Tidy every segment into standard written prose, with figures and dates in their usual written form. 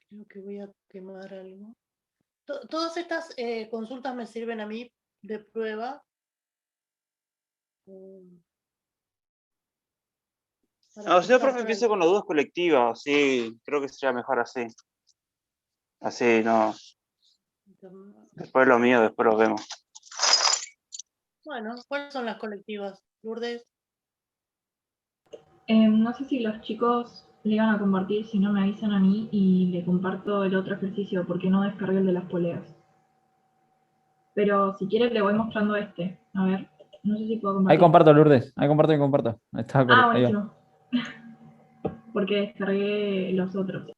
Creo que voy a quemar algo. Todas estas consultas me sirven a mí de prueba. No, si no, profe, empiezo con las dudas colectivas, sí, creo que sería mejor así. Así, no. Después lo mío, después lo vemos. Bueno, ¿cuáles son las colectivas, Lourdes? No sé si los chicos le van a compartir, si no me avisan a mí y le comparto el otro ejercicio, porque no descargué el de las poleas. Pero si quiere le voy mostrando este. A ver, no sé si puedo compartir. Ahí comparto, Lourdes. Ahí comparto y comparto. Está Ah, ahí va. buenísimo. Porque descargué los otros.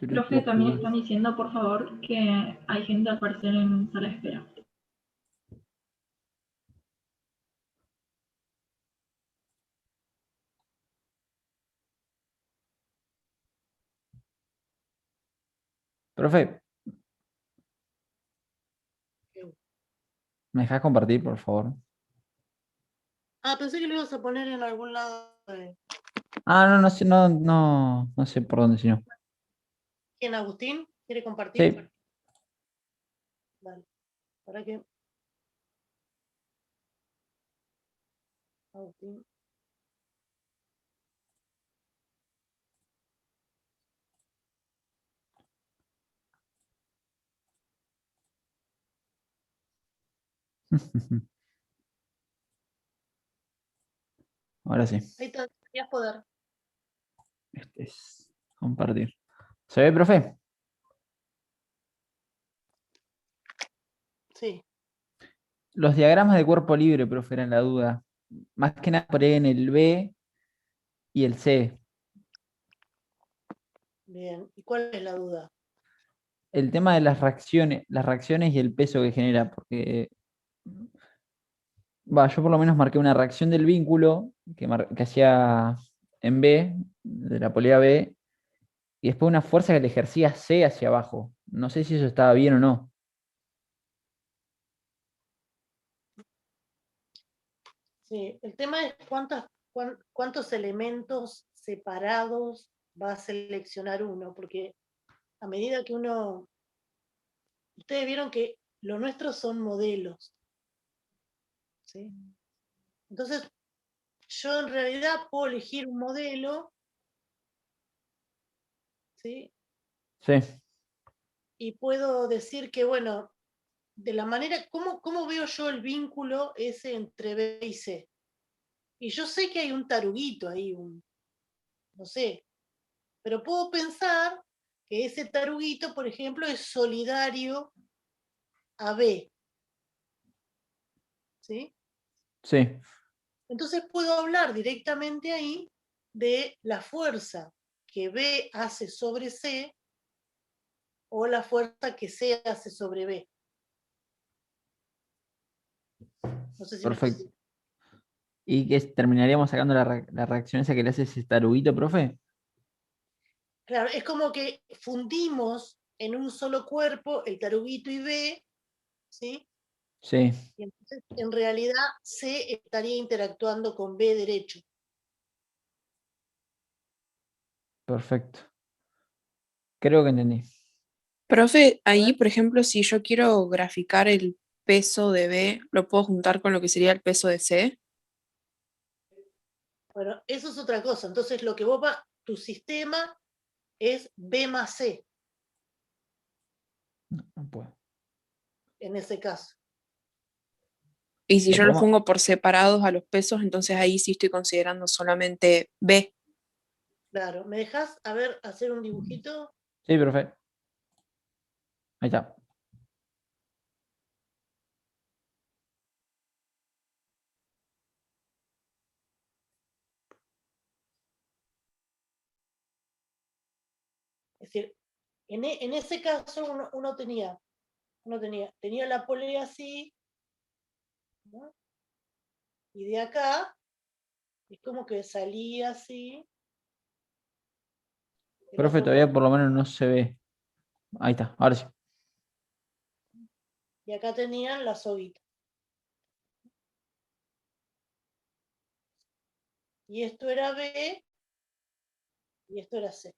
Profe, también están diciendo, por favor, que hay gente al parecer en sala de espera. Profe, ¿me dejas compartir, por favor? Ah, pensé que lo ibas a poner en algún lado. Ah, no, no sé, no sé por dónde, sino. ¿Quién, Agustín? ¿Quiere compartir? Sí. Vale. ¿Para qué? Agustín. Ahora sí. Ahí te deberías poder. Este es compartir. ¿Se ve, profe? Sí. Los diagramas de cuerpo libre, profe, eran la duda. Más que nada por ahí en el B y el C. Bien. ¿Y cuál es la duda? El tema de las reacciones y el peso que genera, porque yo por lo menos marqué una reacción del vínculo que hacía en B, de la polea B, y después una fuerza que le ejercía C hacia abajo. No sé si eso estaba bien o no. Sí, el tema es cuántos elementos separados va a seleccionar uno, porque a medida que ustedes vieron que lo nuestro son modelos, ¿sí? Entonces, yo en realidad puedo elegir un modelo, ¿sí? Sí, Y puedo decir que, bueno, de la manera, ¿cómo veo yo el vínculo ese entre B y C? Y yo sé que hay un taruguito ahí, no sé, pero puedo pensar que ese taruguito, por ejemplo, es solidario a B, ¿sí? sí. Entonces puedo hablar directamente ahí de la fuerza que B hace sobre C o la fuerza que C hace sobre B. No sé si me Perfecto. explico. ¿Y que terminaríamos sacando la reacción esa que le hace ese taruguito, profe? Claro, es como que fundimos en un solo cuerpo el taruguito y B, ¿sí? Sí, Y entonces en realidad C estaría interactuando con B derecho. perfecto. Creo que entendí. Profe, ahí, por ejemplo, si yo quiero graficar el peso de B, ¿lo puedo juntar con lo que sería el peso de C? Bueno, eso es otra cosa. Entonces lo que tu sistema es B más C No puedo. en ese caso. Y si ¿Lo yo los podemos? pongo por separados a los pesos, entonces ahí sí estoy considerando solamente B. Claro, ¿me dejas hacer un dibujito? Sí, profe. Ahí está. Es decir, en ese caso uno tenía la polea así, ¿no? Y de acá es como que salía así. El Profe, otro todavía por cuerpo, lo menos no se ve. Ahí está, ahora sí. y acá tenían la soguita. y esto era B, y esto era C.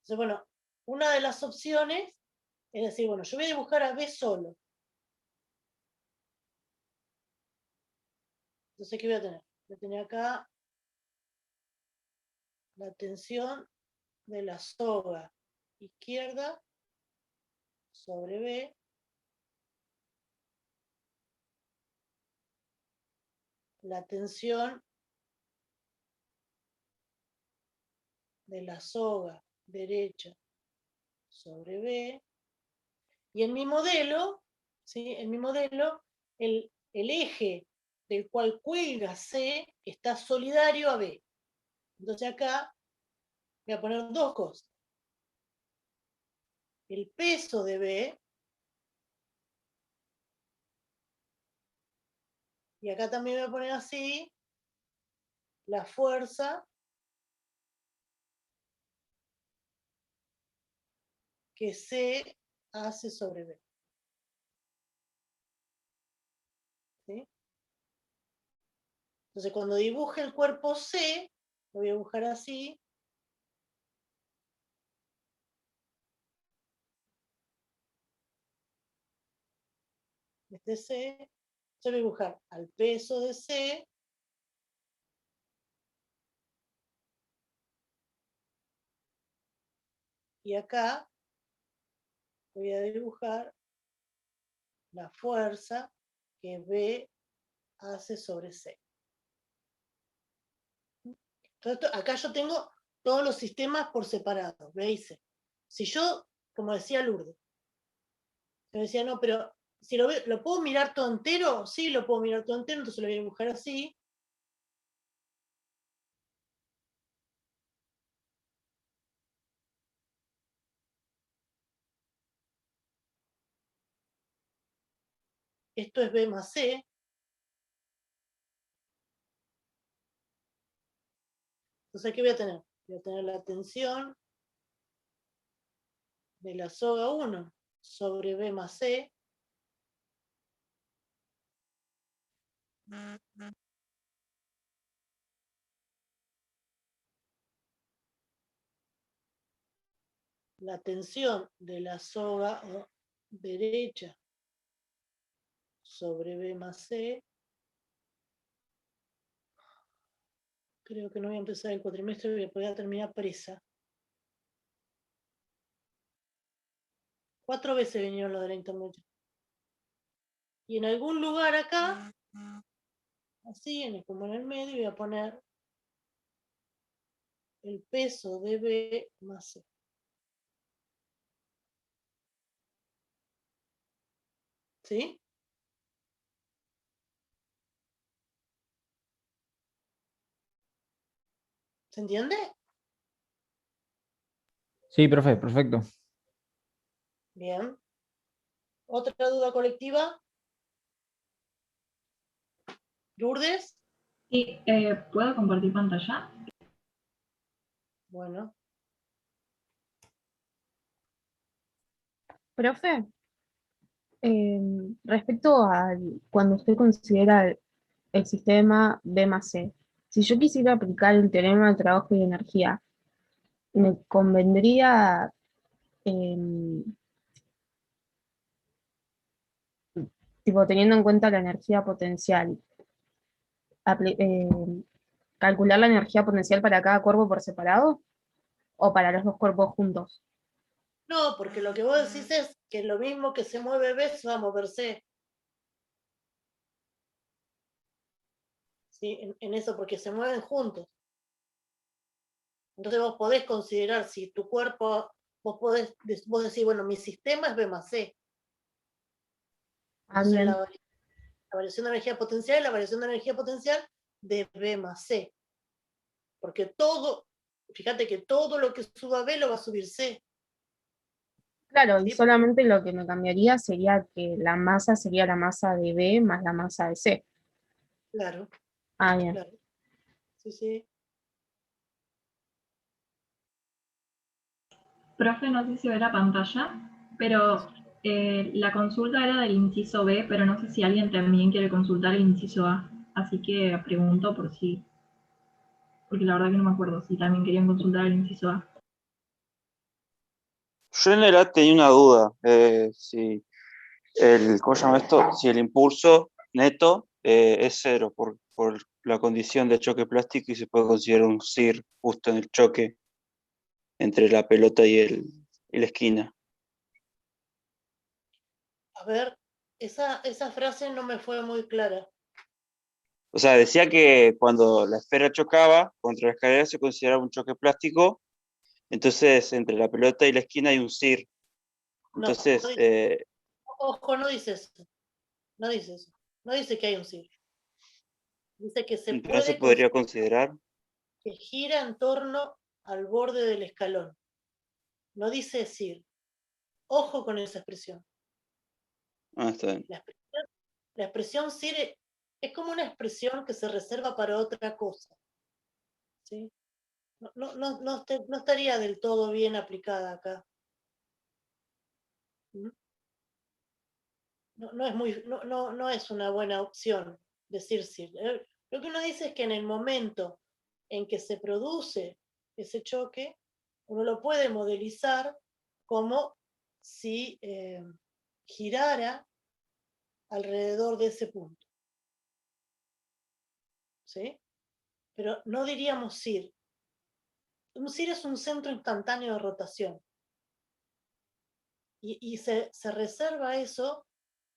Entonces, bueno, una de las opciones es decir, bueno, yo voy a dibujar a B solo. Entonces, ¿qué voy a tener? Voy a tener acá la tensión de la soga izquierda sobre B, la tensión de la soga derecha sobre B, y en mi modelo, ¿sí? En mi modelo, el eje del cual cuelga C está solidario a B. Entonces acá voy a poner dos cosas. El peso de B, y acá también voy a poner así, la fuerza que C hace sobre B. ¿Sí? Entonces, cuando dibuje el cuerpo C, lo voy a dibujar así. Este C, yo voy a dibujar al peso de C, y acá voy a dibujar la fuerza que B hace sobre C. Entonces, acá yo tengo todos los sistemas por separado, ¿veis? Si yo, como decía Lourdes, me decía, no, pero si lo puedo mirar todo entero, sí, lo puedo mirar todo entero, entonces lo voy a dibujar así. Esto es B más C. Entonces, ¿qué voy a tener? Voy a tener la tensión de la soga 1 sobre B más C. La tensión de la soga derecha sobre B más C. Creo que no voy a empezar el cuatrimestre, voy a poder terminar presa. 4 veces vinieron lo de la internet. Y en algún lugar acá, así, como en el medio, voy a poner el peso de B más C. ¿Sí? ¿Se entiende? Sí, profe, perfecto. Bien. ¿Otra duda colectiva? ¿Lourdes? Sí, ¿puedo compartir pantalla? Bueno. Profe, respecto a cuando usted considera el sistema B más C, si yo quisiera aplicar el teorema de trabajo y energía, me convendría, em, tipo, teniendo en cuenta la energía potencial, calcular la energía potencial para cada cuerpo por separado o para los dos cuerpos juntos. No, porque lo que vos decís es que lo mismo que se mueve B se va a mover C. ¿Sí? En eso, porque se mueven juntos. Entonces vos podés considerar si tu cuerpo, vos decís, bueno, mi sistema es B más C. Ah, Entonces bien. la variación de energía potencial es la variación de energía potencial de B más C. Porque todo, fíjate que todo lo que suba B lo va a subir C. Claro, y ¿Sí? solamente lo que me cambiaría sería que la masa sería la masa de B más la masa de C. Claro, Ah, bien. claro. Sí, sí. Profe, no sé si ve la pantalla, pero la consulta era del inciso B, pero no sé si alguien también quiere consultar el inciso A. así que pregunto por si, porque la verdad que no me acuerdo si también querían consultar el inciso A. Yo en realidad tenía una duda, si ¿cómo se llama esto? Si el impulso neto es cero por la condición de choque plástico y se puede considerar un SIR justo en el choque entre la pelota y la esquina. A ver, esa frase no me fue muy clara. O sea, decía que cuando la esfera chocaba contra la escalera se consideraba un choque plástico, entonces entre la pelota y la esquina hay un SIR. No, Entonces, ojo, no dice eso. No dice eso. No dice que hay un sí. Dice que se no se puede podría considerar. que gira en torno al borde del escalón. No dice decir. Ojo con esa expresión. Ah, está bien. La expresión SIR es como una expresión que se reserva para otra cosa. ¿Sí? No estaría del todo bien aplicada acá. ¿Mm? No es una buena opción decir SIR. Lo que uno dice es que en el momento en que se produce ese choque, uno lo puede modelizar como si girara alrededor de ese punto. ¿Sí? Pero no diríamos SIR. Un SIR es un centro instantáneo de rotación. Y se reserva eso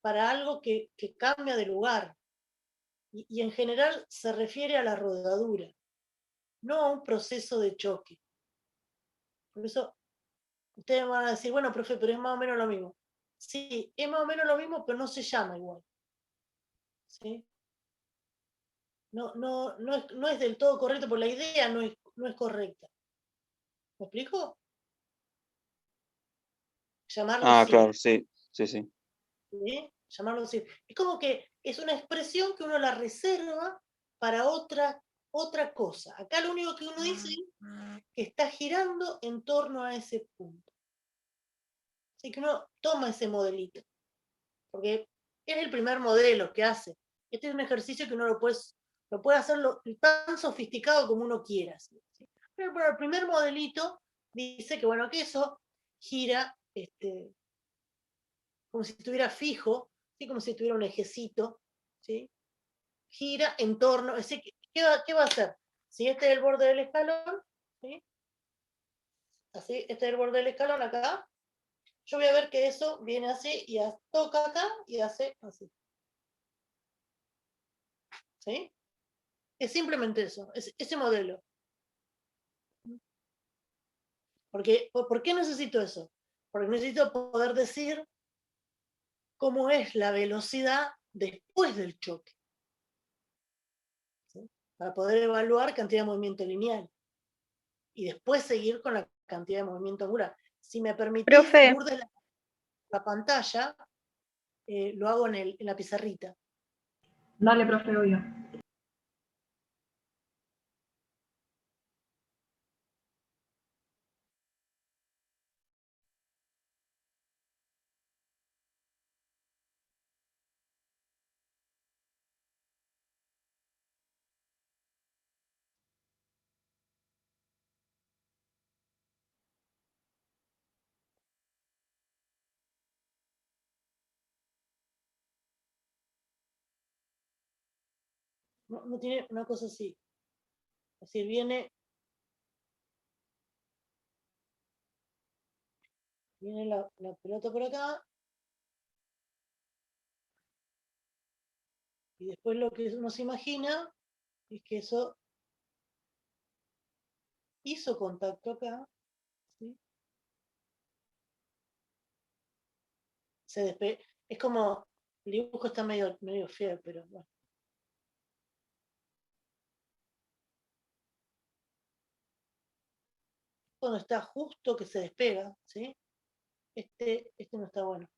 para algo que cambia de lugar. Y en general se refiere a la rodadura, no a un proceso de choque. Por eso ustedes van a decir, bueno, profe, pero es más o menos lo mismo. Sí, es más o menos lo mismo, pero no se llama igual. ¿Sí? No es del todo correcto, porque la idea no es correcta. ¿Me explico? Llamarlo Ah, SIR. claro, sí, sí, sí. ¿Sí? Llamarlo SIR. Es como que es una expresión que uno la reserva para otra cosa. Acá lo único que uno dice es que está girando en torno a ese punto. Así que uno toma ese modelito, porque es el primer modelo que hace. Este es un ejercicio que uno lo puede hacer tan sofisticado como uno quiera. ¿Sí? Pero el primer modelito dice que, bueno, que eso gira como si estuviera fijo, ¿sí? Como si tuviera un ejecito, ¿sí? Gira en torno, es decir, ¿qué va a hacer? Si este es el borde del escalón, ¿sí? Así, este es el borde del escalón acá, yo voy a ver que eso viene así y toca acá y hace así. ¿Sí? Es simplemente eso, es ese modelo. ¿Por qué necesito eso? Porque necesito poder decir cómo es la velocidad después del choque. ¿Sí? Para poder evaluar cantidad de movimiento lineal. Y después seguir con la cantidad de movimiento angular. Si me permitís, Profe, Lourdes, la pantalla, lo hago en la pizarrita. Dale, profe, obvio. No tiene una cosa así. Es decir, viene la pelota por acá, y después lo que uno se imagina es que eso hizo contacto acá, ¿sí? Es como, el dibujo está medio feo, pero bueno. Cuando está justo que se despega, ¿sí? Este no está bueno.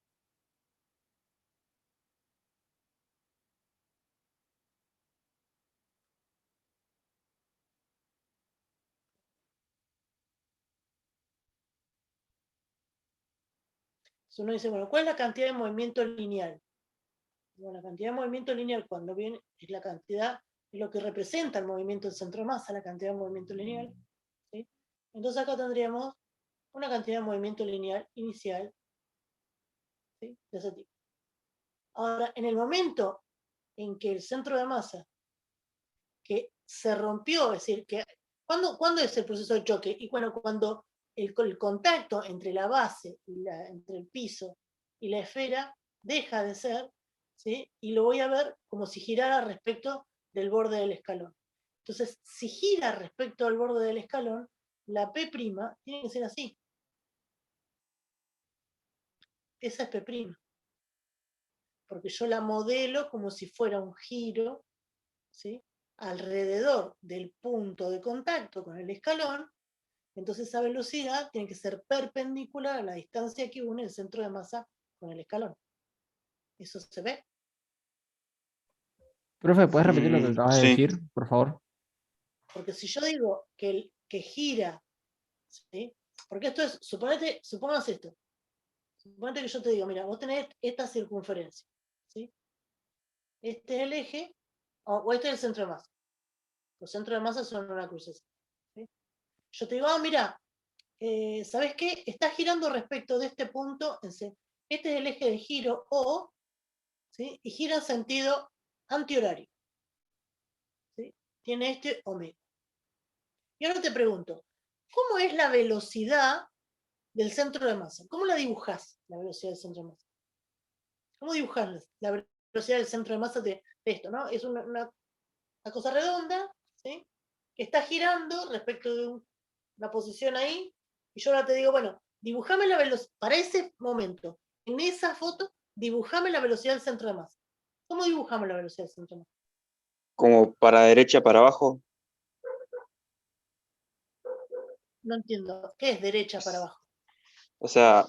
Entonces uno dice, bueno, ¿cuál es la cantidad de movimiento lineal? Bueno, la cantidad de movimiento lineal cuando viene es la cantidad, es lo que representa el movimiento del centro de masa, la cantidad de movimiento lineal. ¿Sí? Entonces acá tendríamos una cantidad de movimiento lineal inicial, ¿sí? De ese tipo. Ahora, en el momento en que el centro de masa que se rompió, es decir, que ¿cuándo es el proceso de choque? Y bueno, cuando el contacto entre la base, entre el piso y la esfera deja de ser, ¿sí? Y lo voy a ver como si girara respecto del borde del escalón. Entonces, si gira respecto al borde del escalón, la P' tiene que ser así. Esa es P', porque yo la modelo como si fuera un giro, ¿sí? Alrededor del punto de contacto con el escalón. Entonces esa velocidad tiene que ser perpendicular a la distancia que une el centro de masa con el escalón. ¿Eso se ve? Profe, ¿puedes repetir lo que acabas de Sí, decir, por favor? Porque si yo digo que gira, ¿sí? Porque esto es, supongamos esto. Suponete que yo te digo, mira, vos tenés esta circunferencia, ¿sí? Este es el eje, o este es el centro de masa. Los centros de masa son una crucecita, ¿sí? Yo te digo, mira, ¿sabes qué? Está girando respecto de este punto, este es el eje de giro O, ¿sí? Y gira en sentido antihorario, ¿sí? Tiene este omega. Y ahora te pregunto, ¿cómo es la velocidad del centro de masa? ¿Cómo la dibujás, la velocidad del centro de masa? ¿Cómo dibujás la velocidad del centro de masa de esto, ¿no? Es una cosa redonda, ¿sí? Que está girando respecto de una posición ahí, y yo ahora te digo, bueno, dibujame la velocidad, para ese momento, en esa foto, dibujame la velocidad del centro de masa. ¿Cómo dibujamos la velocidad del centro de masa? como para derecha, para abajo. No entiendo. ¿Qué es derecha para abajo? O sea,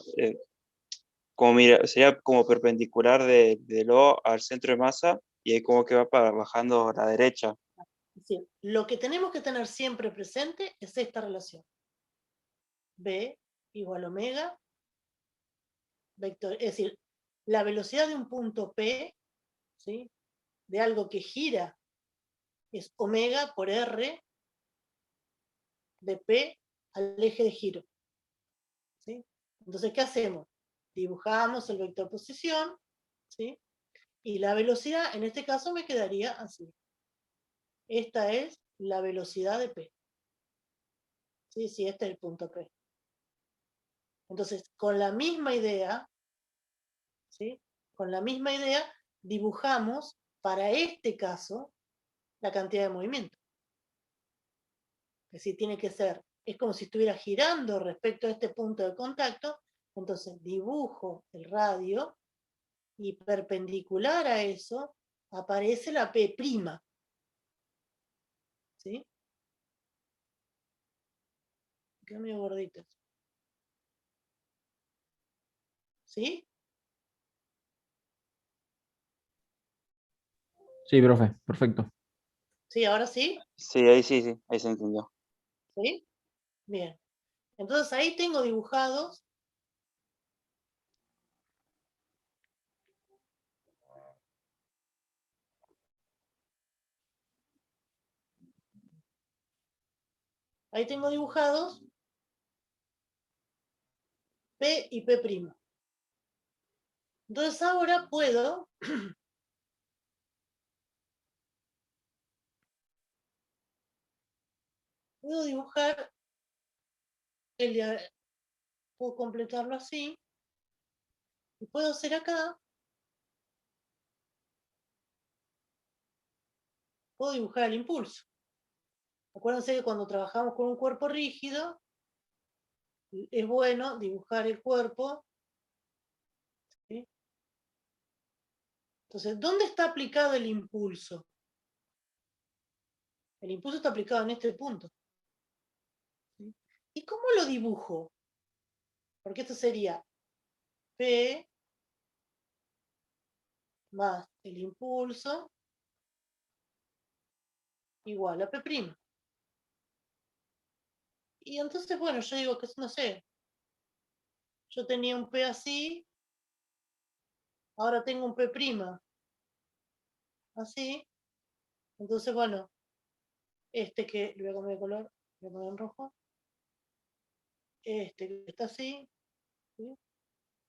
como mira, sería como perpendicular del O al centro de masa y ahí como que va para bajando a la derecha. Es decir, lo que tenemos que tener siempre presente es esta relación. B igual omega, vector, es decir, la velocidad de un punto P, ¿sí? De algo que gira, es omega por R de P al eje de giro, ¿sí? Entonces, ¿qué hacemos? Dibujamos el vector posición, ¿sí? Y la velocidad, en este caso, me quedaría así. Esta es la velocidad de P. Sí, sí, este es el punto P. Entonces, con la misma idea, ¿sí? Con la misma idea, dibujamos para este caso la cantidad de movimiento. Es decir, tiene que ser, es como si estuviera girando respecto a este punto de contacto, entonces dibujo el radio y perpendicular a eso aparece la P'. ¿Sí? Queda medio gordito. ¿Sí? Sí, profe, perfecto. ¿Sí? ¿Ahora sí? Sí, ahí se entendió. ¿Sí? Bien. Entonces ahí tengo dibujados P y P'. Entonces ahora puedo dibujar, puedo completarlo así, y puedo hacer acá, puedo dibujar el impulso. Acuérdense que cuando trabajamos con un cuerpo rígido, es bueno dibujar el cuerpo, ¿sí? Entonces, ¿dónde está aplicado el impulso? El impulso está aplicado en este punto, ¿sí? ¿Y cómo lo dibujo? Porque esto sería P más el impulso igual a P'. Y entonces, bueno, yo digo que, no sé, yo tenía un P así, ahora tengo un P'. así. Entonces, bueno, este que le voy a cambiar de color, lo voy a poner en rojo. Este que está así, ¿sí?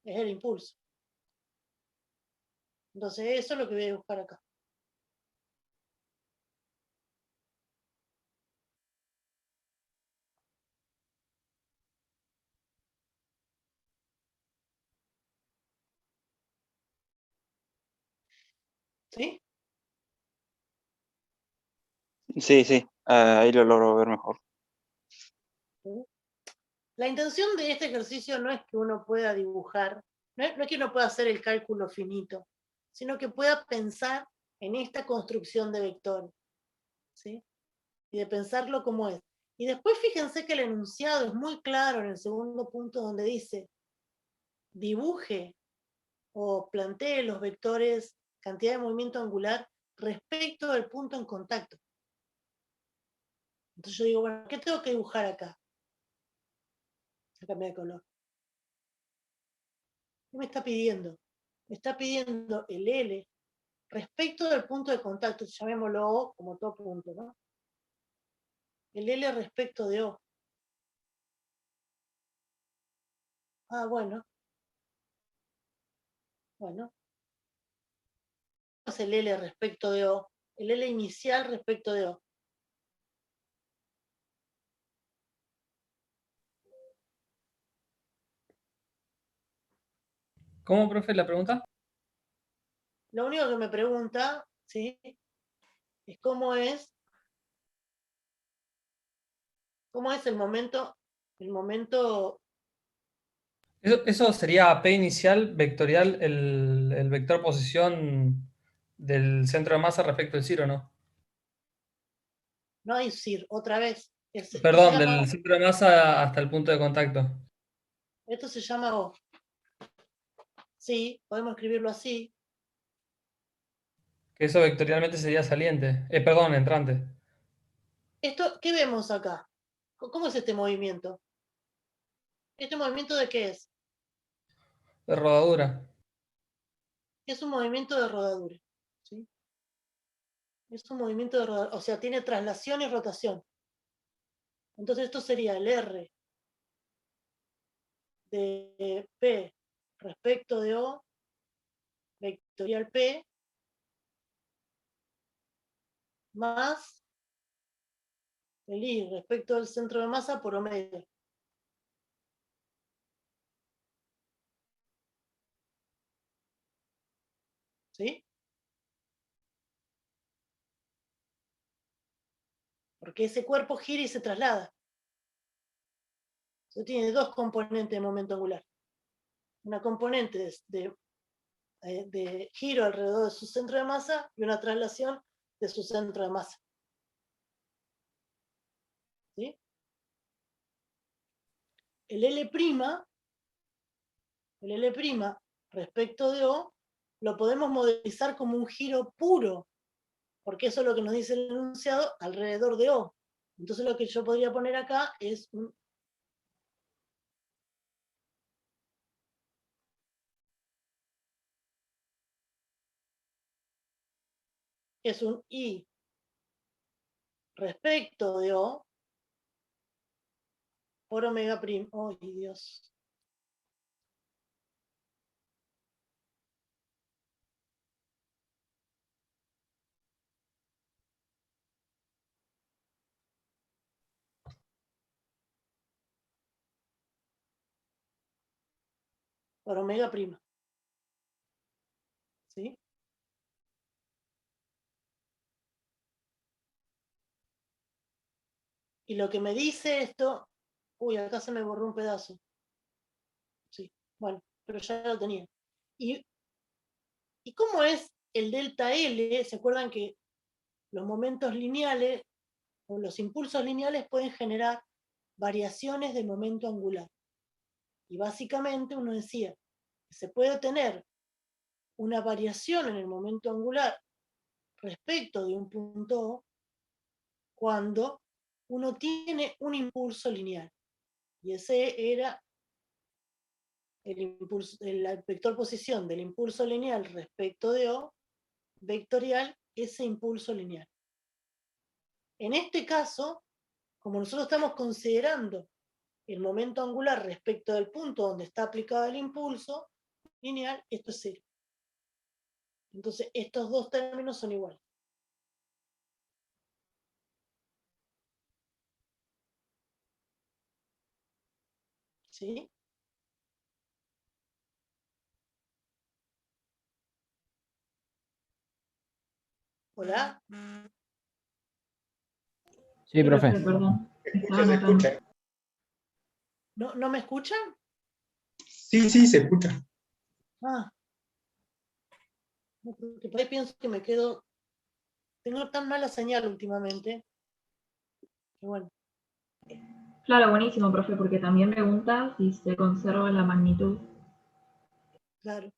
Es el impulso. Entonces, eso es lo que voy a buscar acá. ¿Sí? Sí, sí, ahí lo logro ver mejor. ¿Sí? La intención de este ejercicio no es que uno pueda dibujar, no es que uno pueda hacer el cálculo finito, sino que pueda pensar en esta construcción de vectores, ¿sí? Y de pensarlo como es. Y después fíjense que el enunciado es muy claro en el segundo punto donde dice, dibuje o plantee los vectores, cantidad de movimiento angular respecto del punto en contacto. Entonces yo digo, bueno, ¿qué tengo que dibujar acá? Se cambia de color. ¿Qué me está pidiendo? Me está pidiendo el L respecto del punto de contacto, llamémoslo O como todo punto, ¿no? El L respecto de O. Ah, bueno. Bueno. ¿Qué es el L respecto de O? El L inicial respecto de O. ¿Cómo, profe, la pregunta? Lo único que me pregunta, ¿sí? Es cómo es el momento. Eso sería P inicial vectorial, el vector posición del centro de masa respecto al ciro, ¿no? No hay SIR, otra vez. Esto se Perdón, llama del O. centro de masa hasta el punto de contacto. Esto se llama O. Sí, podemos escribirlo así. Que eso vectorialmente sería saliente. Perdón, entrante. Esto, ¿qué vemos acá? ¿Cómo es este movimiento? ¿Este movimiento de qué es? De rodadura. Es un movimiento de rodadura. ¿Sí? Es un movimiento de rodadura. O sea, tiene traslación y rotación. Entonces esto sería el R de P respecto de O, vectorial P, más el I respecto del centro de masa por omega. ¿Sí? Porque ese cuerpo gira y se traslada. Entonces tiene dos componentes de momento angular. Una componente de giro alrededor de su centro de masa y una traslación de su centro de masa. ¿Sí? El L', respecto de O, lo podemos modelizar como un giro puro, porque eso es lo que nos dice el enunciado alrededor de O. Entonces lo que yo podría poner acá es un I respecto de O por omega primo. ¡Ay, Dios! Por omega prima. ¿Sí? Y lo que me dice esto, uy, acá se me borró un pedazo. Sí, bueno, pero ya lo tenía. ¿Y cómo es el delta L? ¿Se acuerdan que los momentos lineales o los impulsos lineales pueden generar variaciones de momento angular? Y básicamente uno decía que se puede tener una variación en el momento angular respecto de un punto O cuando uno tiene un impulso lineal. Y ese era el vector posición del impulso lineal respecto de O, vectorial ese impulso lineal. En este caso, como nosotros estamos considerando el momento angular respecto del punto donde está aplicado el impulso lineal, esto es 0. Entonces, estos dos términos son iguales. ¿Sí? ¿Hola? Sí, profe. Perdón. Se Estaba escucha, se anotando. escucha. ¿No me escuchan? Sí, sí, se escucha. Ah. No, porque por ahí pienso que me quedo... Tengo tan mala señal últimamente. Que bueno. Claro, buenísimo, profe, porque también pregunta si se conserva la magnitud. Claro,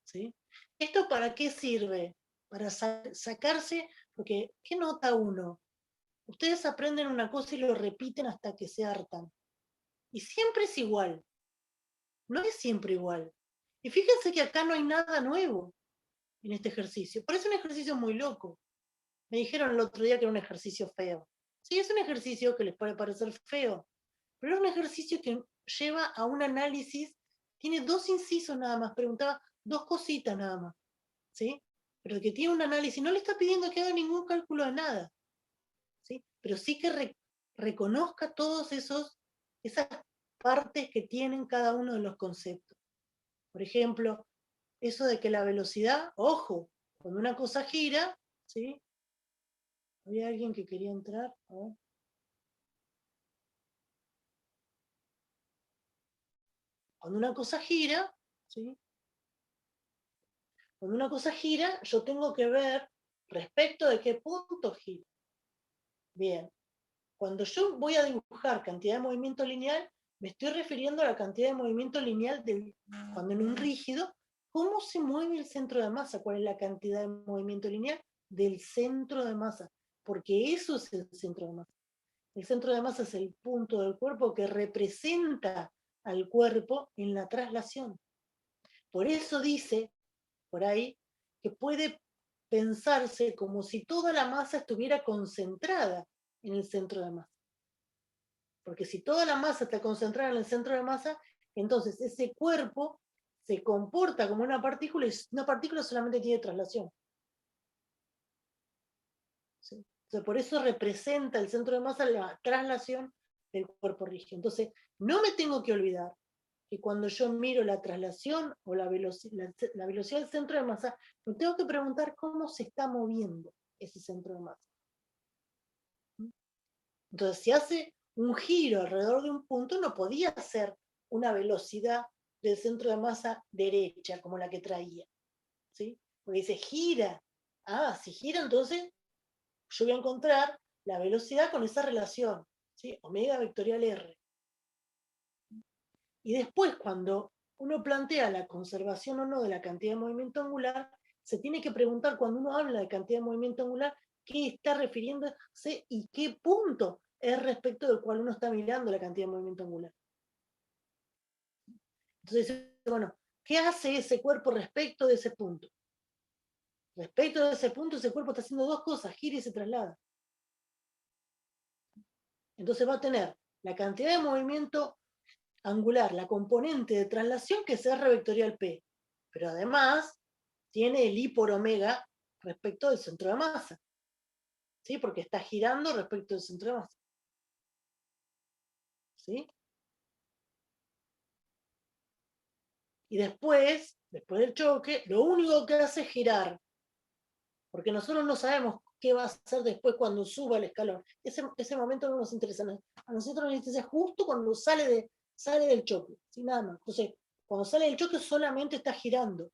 ¿sí? ¿Esto para qué sirve? Para sacarse, porque ¿qué nota uno? Ustedes aprenden una cosa y lo repiten hasta que se hartan. Y siempre es igual. No es siempre igual. Y fíjense que acá no hay nada nuevo en este ejercicio. Parece un ejercicio muy loco. Me dijeron el otro día que era un ejercicio feo. Sí, es un ejercicio que les puede parecer feo, pero es un ejercicio que lleva a un análisis, tiene 2 incisos nada más, preguntaba 2 cositas nada más, ¿sí? Pero que tiene un análisis, no le está pidiendo que haga ningún cálculo de nada, ¿sí? Pero sí que reconozca todos esas partes que tienen cada uno de los conceptos. Por ejemplo, eso de que la velocidad, ojo, cuando una cosa gira, ¿sí? Había alguien que quería entrar, a ver. Cuando una cosa gira, ¿sí? Cuando una cosa gira, yo tengo que ver respecto de qué punto gira. Bien, cuando yo voy a dibujar cantidad de movimiento lineal, me estoy refiriendo a la cantidad de movimiento lineal cuando en un rígido, ¿cómo se mueve el centro de masa? ¿Cuál es la cantidad de movimiento lineal del centro de masa? Porque eso es el centro de masa. El centro de masa es el punto del cuerpo que representa al cuerpo en la traslación. Por eso dice, por ahí, que puede pensarse como si toda la masa estuviera concentrada en el centro de masa. Porque si toda la masa está concentrada en el centro de masa, entonces ese cuerpo se comporta como una partícula y una partícula solamente tiene traslación. ¿Sí? Entonces, por eso representa el centro de masa la traslación del cuerpo rígido. Entonces, no me tengo que olvidar que cuando yo miro la traslación o la velocidad del centro de masa, me tengo que preguntar cómo se está moviendo ese centro de masa. Entonces, si hace un giro alrededor de un punto, no podía ser una velocidad del centro de masa derecha, como la que traía. ¿Sí? Porque dice gira. Ah, si gira, entonces yo voy a encontrar la velocidad con esa relación, ¿sí? Omega vectorial R. Y después, cuando uno plantea la conservación o no de la cantidad de movimiento angular, se tiene que preguntar, cuando uno habla de cantidad de movimiento angular, qué está refiriéndose y qué punto es respecto del cual uno está mirando la cantidad de movimiento angular. Entonces, bueno, ¿qué hace ese cuerpo respecto de ese punto? Respecto de ese punto, ese cuerpo está haciendo 2 cosas, gira y se traslada. Entonces va a tener la cantidad de movimiento angular, la componente de traslación, que es R vectorial P. Pero además tiene el I por omega respecto del centro de masa. ¿Sí? Porque está girando respecto del centro de masa. ¿Sí? Y después del choque, lo único que hace es girar. Porque nosotros no sabemos qué va a hacer después cuando suba el escalón. Ese momento no nos interesa. A nosotros nos interesa justo cuando sale del choque. ¿Sí? Nada más. Entonces, cuando sale del choque solamente está girando.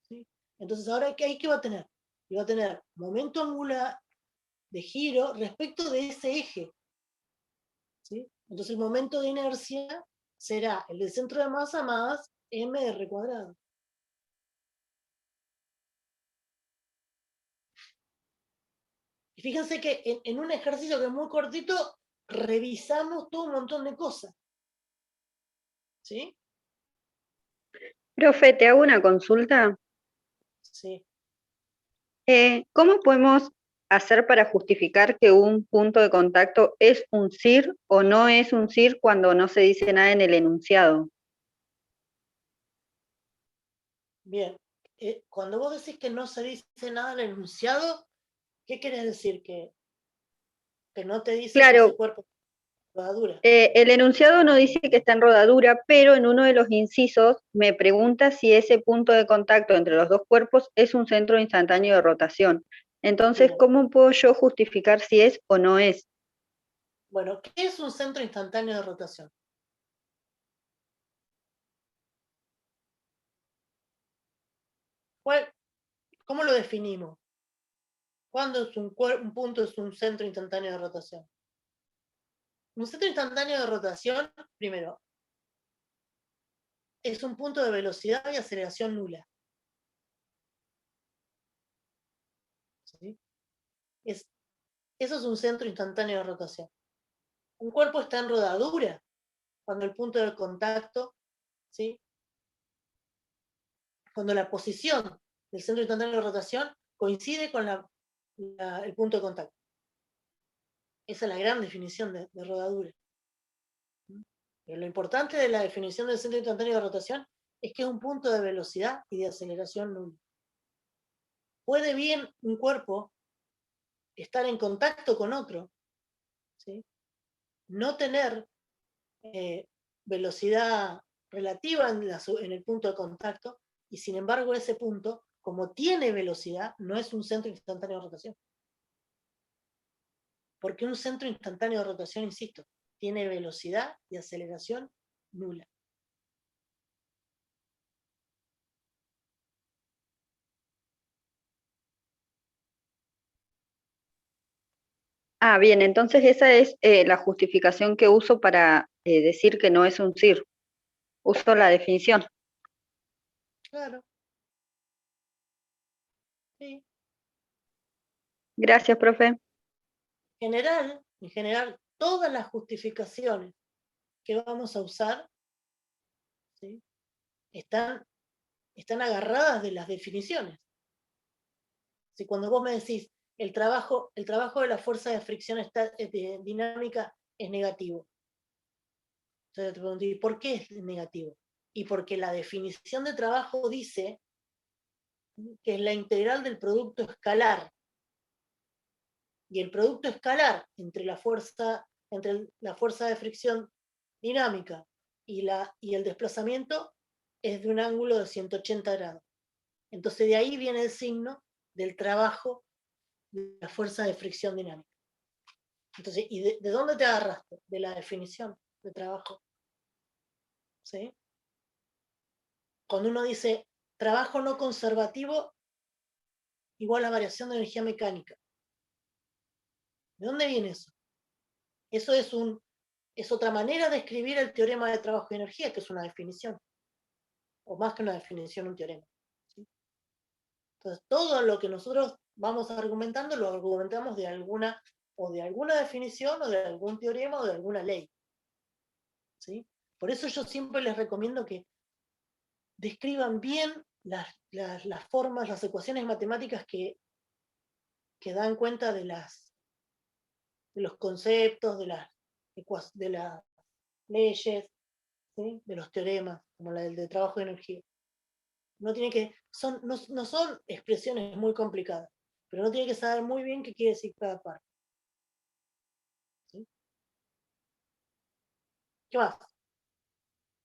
¿Sí? Entonces, ahora ¿qué va a tener? Y va a tener momento angular de giro respecto de ese eje. ¿Sí? Entonces, el momento de inercia será el del centro de masa más mr cuadrado. Y fíjense que en un ejercicio que es muy cortito, revisamos todo un montón de cosas. ¿Sí? Profe, te hago una consulta. Sí. ¿Cómo podemos hacer para justificar que un punto de contacto es un CIR o no es un CIR cuando no se dice nada en el enunciado? Bien, cuando vos decís que no se dice nada en el enunciado, ¿qué querés decir? Que no te dice que ese Claro, cuerpo es rodadura. el enunciado no dice que está en rodadura, pero en uno de los incisos me pregunta si ese punto de contacto entre los dos cuerpos es un centro instantáneo de rotación. Entonces, Bien. ¿cómo puedo yo justificar si es o no es? Bueno, ¿qué es un centro instantáneo de rotación? ¿Cómo lo definimos? ¿Cuándo es un punto es un centro instantáneo de rotación? Un centro instantáneo de rotación, primero, es un punto de velocidad y aceleración nula. ¿Sí? Eso es un centro instantáneo de rotación. Un cuerpo está en rodadura cuando el punto de contacto, ¿sí? Cuando la posición del centro instantáneo de rotación coincide con el punto de contacto. Esa es la gran definición de rodadura. Pero lo importante de la definición del centro instantáneo de rotación es que es un punto de velocidad y de aceleración nula. Puede bien un cuerpo estar en contacto con otro, ¿sí? No tener velocidad relativa en el punto de contacto, y sin embargo ese punto, como tiene velocidad, no es un centro instantáneo de rotación. Porque un centro instantáneo de rotación, insisto, tiene velocidad y aceleración nula. Ah, bien, entonces esa es la justificación que uso para decir que no es un CIR. Uso la definición. Claro. Sí. Gracias, profe. En general, todas las justificaciones que vamos a usar, ¿sí? están agarradas de las definiciones. Si cuando vos me decís el trabajo de la fuerza de fricción dinámica es negativo, entonces te pregunto, ¿y por qué es negativo? Y porque la definición de trabajo dice que es la integral del producto escalar. Y el producto escalar entre la fuerza de fricción dinámica y el desplazamiento es de un ángulo de 180 grados. Entonces de ahí viene el signo del trabajo de la fuerza de fricción dinámica. Entonces, ¿y de dónde te agarraste? De la definición de trabajo. ¿Sí? Cuando uno dice trabajo no conservativo igual a variación de energía mecánica. ¿De dónde viene eso? Eso es otra manera de escribir el teorema de trabajo y energía, que es una definición. O más que una definición, un teorema. ¿Sí? Entonces, todo lo que nosotros vamos argumentando, lo argumentamos de alguna definición, o de algún teorema, o de alguna ley. ¿Sí? Por eso yo siempre les recomiendo que describan bien las formas, las ecuaciones matemáticas que dan cuenta de los conceptos, de las leyes, ¿sí? De los teoremas, como la del de trabajo de energía. No son expresiones muy complicadas, pero uno tiene que saber muy bien qué quiere decir cada parte. ¿Sí? ¿Qué más?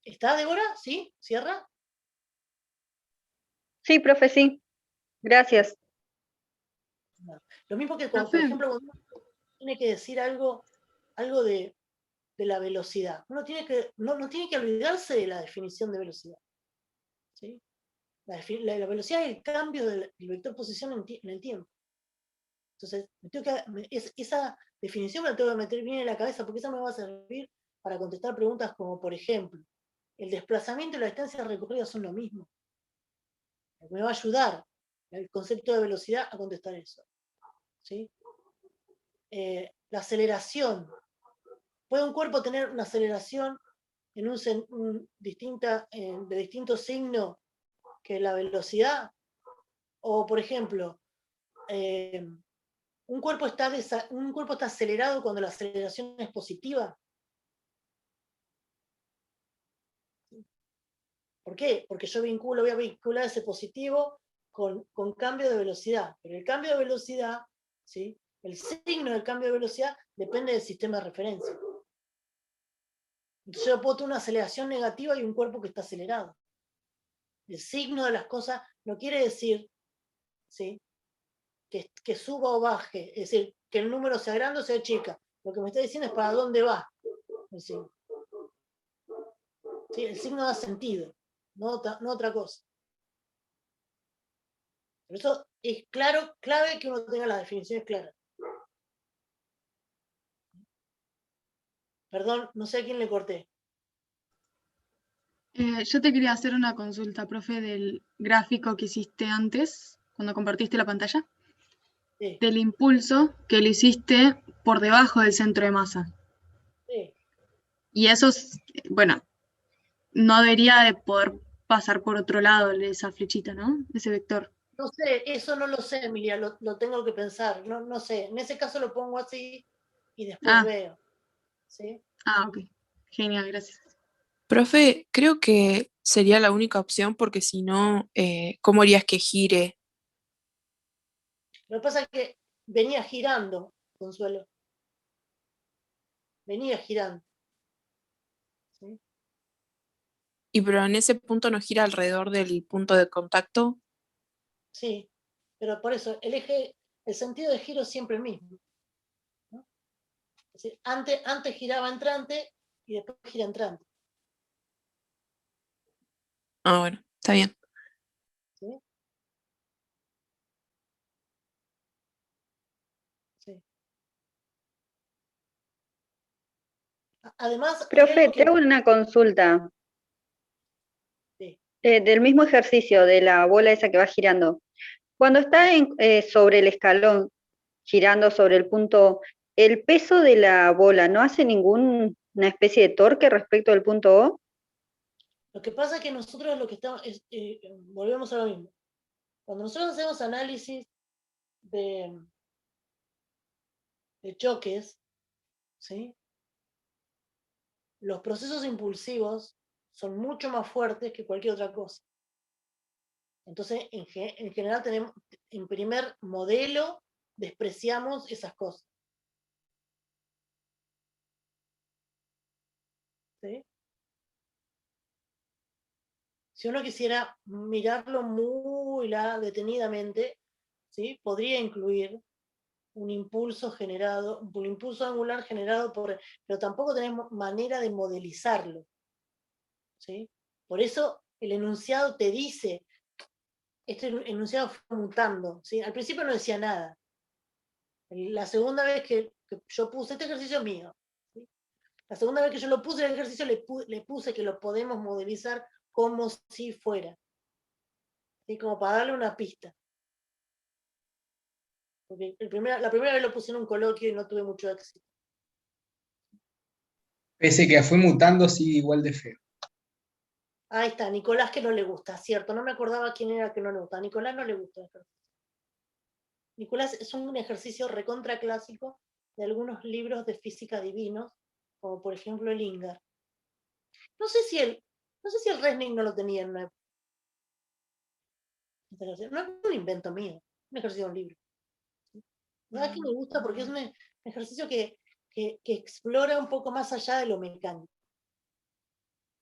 ¿Está, Débora? ¿Sí? ¿Cierra? Sí, profe, sí. Gracias. No. Lo mismo que cuando, por ejemplo, cuando uno tiene que decir algo de la velocidad. Uno no tiene que olvidarse de la definición de velocidad. ¿Sí? La velocidad es el cambio del vector posición en el tiempo. Entonces, esa definición me la tengo que meter bien en la cabeza, porque esa me va a servir para contestar preguntas como, por ejemplo, el desplazamiento y la distancia recorrida son lo mismo. Me va a ayudar el concepto de velocidad a contestar eso. ¿Sí? La aceleración. ¿Puede un cuerpo tener una aceleración en de distinto signo que la velocidad? O, por ejemplo, un cuerpo está acelerado cuando la aceleración es positiva. ¿Por qué? Porque yo voy a vincular ese positivo con cambio de velocidad. Pero el cambio de velocidad, ¿sí? El signo del cambio de velocidad depende del sistema de referencia. Entonces yo puedo tener una aceleración negativa y un cuerpo que está acelerado. El signo de las cosas no quiere decir, ¿sí?, que suba o baje, es decir, que el número sea grande o sea chica. Lo que me está diciendo es para dónde va el signo. ¿Sí? El signo da sentido, no otra cosa. Por eso es clave que uno tenga las definiciones claras. Perdón, no sé a quién le corté. Yo te quería hacer una consulta, profe, del gráfico que hiciste antes, cuando compartiste la pantalla, Sí, del impulso que lo hiciste por debajo del centro de masa. sí. Y eso, bueno, no debería de poder pasar por otro lado esa flechita, ¿no? Ese vector. No sé, eso no lo sé, Emilia, lo tengo que pensar. No sé, en ese caso lo pongo así y después veo. ¿Sí? Ok. Genial, gracias. Profe, creo que sería la única opción porque si no, ¿cómo harías que gire? Lo que pasa es que venía girando, Consuelo. Venía girando. ¿Sí? Y pero en ese punto no gira alrededor del punto de contacto. Sí, pero por eso el sentido de giro es siempre el mismo. ¿No? Es decir, antes giraba entrante y después gira entrante. Ah, bueno, está bien. ¿Sí? Sí. Además, Profe, te hago una consulta. Sí. Del mismo ejercicio de la bola esa que va girando. Cuando está sobre el escalón, girando sobre el punto, ¿el peso de la bola no hace ninguna especie de torque respecto al punto O? Lo que pasa es que nosotros lo que estamos, volvemos a lo mismo. Cuando nosotros hacemos análisis de choques, ¿sí?, los procesos impulsivos son mucho más fuertes que cualquier otra cosa. Entonces, en general tenemos, en primer modelo, despreciamos esas cosas. ¿Sí? Si uno quisiera mirarlo muy detenidamente, ¿sí?, podría incluir un impulso angular generado pero tampoco tenemos manera de modelizarlo. ¿Sí? Por eso el enunciado te dice, este enunciado fue mutando. ¿Sí? Al principio no decía nada. La segunda vez que yo puse este ejercicio mío, ¿sí?, la segunda vez que yo lo puse el ejercicio le puse que lo podemos modelizar como si fuera. ¿Sí? Como para darle una pista. Porque la primera vez lo puse en un coloquio y no tuve mucho éxito. Pese que fue mutando, sigue igual de feo. Ahí está, Nicolás que no le gusta, cierto, no me acordaba quién era que no le gusta. A Nicolás no le gusta el ejercicio. Nicolás es un ejercicio recontra clásico de algunos libros de física divinos, como por ejemplo el Ingar. No sé si el Resnick no lo tenía en una. No es un invento mío, un ejercicio de un libro. La verdad es que me gusta porque es un ejercicio que explora un poco más allá de lo mecánico.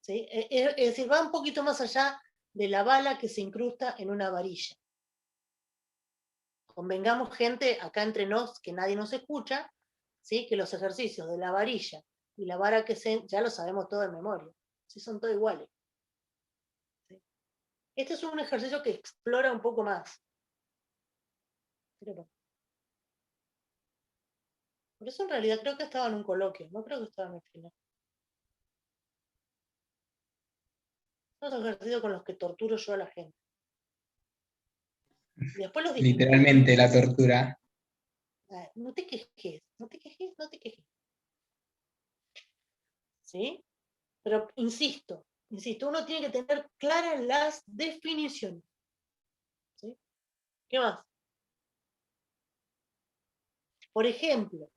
¿Sí? Es decir, va un poquito más allá de la bala que se incrusta en una varilla. Convengamos, gente, acá entre nos, que nadie nos escucha, ¿sí?, que los ejercicios de la varilla y la vara ya lo sabemos todo de memoria. ¿Sí? Son todos iguales. ¿Sí? Este es un ejercicio que explora un poco más. Pero, por eso en realidad creo que estaba en un coloquio, no creo que estaba en el final. Son los ejercicios con los que torturo yo a la gente. Y después los distintos. Literalmente la tortura. No te quejes, no te quejes, no te quejes. ¿Sí? Pero insisto, uno tiene que tener claras las definiciones. ¿Sí? ¿Qué más? Por ejemplo,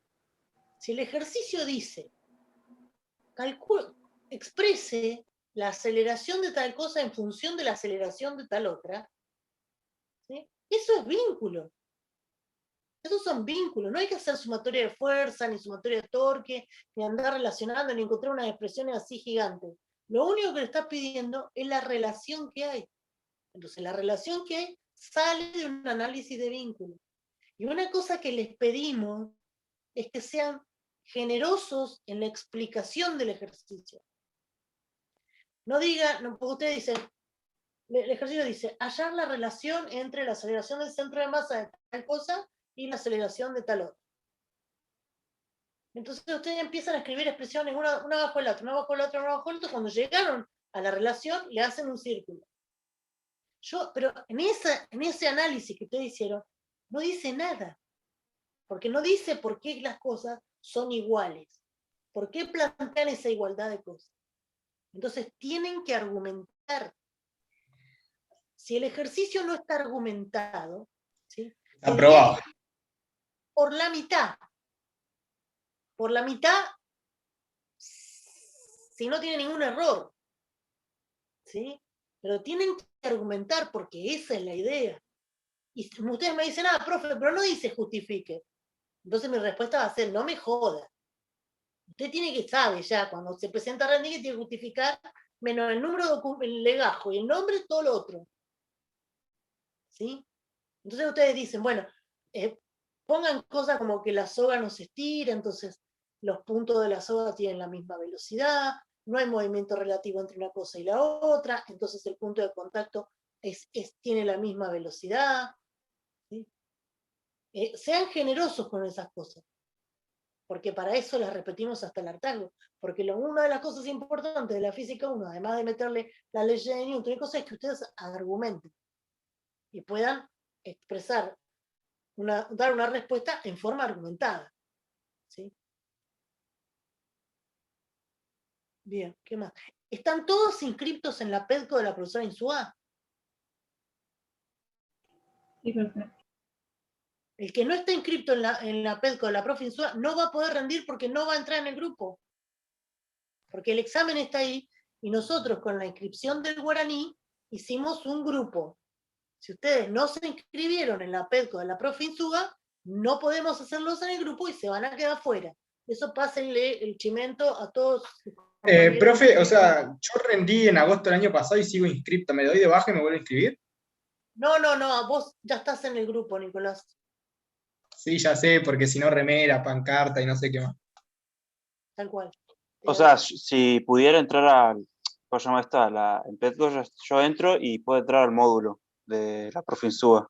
si el ejercicio dice, exprese la aceleración de tal cosa en función de la aceleración de tal otra, ¿sí? Eso es vínculo. Esos son vínculos. No hay que hacer sumatoria de fuerza, ni sumatoria de torque, ni andar relacionando, ni encontrar unas expresiones así gigantes. Lo único que le está pidiendo es la relación que hay. Entonces, la relación que hay sale de un análisis de vínculo. Y una cosa que les pedimos es que sean generosos en la explicación del ejercicio. No digan, no, porque ustedes dicen, el ejercicio dice, hallar la relación entre la aceleración del centro de masa de tal cosa y la aceleración de tal otra. Entonces ustedes empiezan a escribir expresiones una bajo la otra, una bajo la otra, una bajo la otra. Cuando llegaron a la relación, le hacen un círculo. Pero en ese análisis que ustedes hicieron, no dice nada. Porque no dice por qué las cosas son iguales. ¿Por qué plantean esa igualdad de cosas? Entonces tienen que argumentar. Si el ejercicio no está argumentado, ¿sí? Aprobado. Por la mitad. Por la mitad, si no tiene ningún error. ¿Sí? Pero tienen que argumentar porque esa es la idea. Y ustedes me dicen, profe, pero no dice justifique. Entonces mi respuesta va a ser, no me joda. Usted tiene que saber ya, cuando se presenta a rendir, que tiene que justificar menos el número de el legajo y el nombre, todo lo otro. ¿Sí? Entonces ustedes dicen, bueno, pongan cosas como que la soga no se estira, entonces los puntos de la soga tienen la misma velocidad, no hay movimiento relativo entre una cosa y la otra, entonces el punto de contacto tiene la misma velocidad. ¿Sí? Sean generosos con esas cosas, porque para eso las repetimos hasta el hartazgo, porque una de las cosas importantes de la física 1, además de meterle la ley de Newton y cosas, es que ustedes argumenten y puedan expresar, dar una respuesta en forma argumentada. ¿Sí? Bien, ¿qué más? ¿Están todos inscriptos en la PEDCO de la profesora Insúa? Sí, perfecto. El que no está inscripto en la PEDCO de la profe Insúa no va a poder rendir porque no va a entrar en el grupo. Porque el examen está ahí y nosotros con la inscripción del guaraní hicimos un grupo. Si ustedes no se inscribieron en la PEDCO de la profe Insúa, no podemos hacerlos en el grupo y se van a quedar fuera. Eso pásenle el chimento a todos. Profe, o sea, yo rendí en agosto del año pasado y sigo inscripto. ¿Me doy de baja y me vuelvo a inscribir? No, vos ya estás en el grupo, Nicolás. Sí, ya sé, porque si no remera, pancarta y no sé qué más. Tal cual. O sea, si pudiera entrar al, ¿cómo se llama esta? En PEDCO, yo entro y puedo entrar al módulo de la profe Insúa.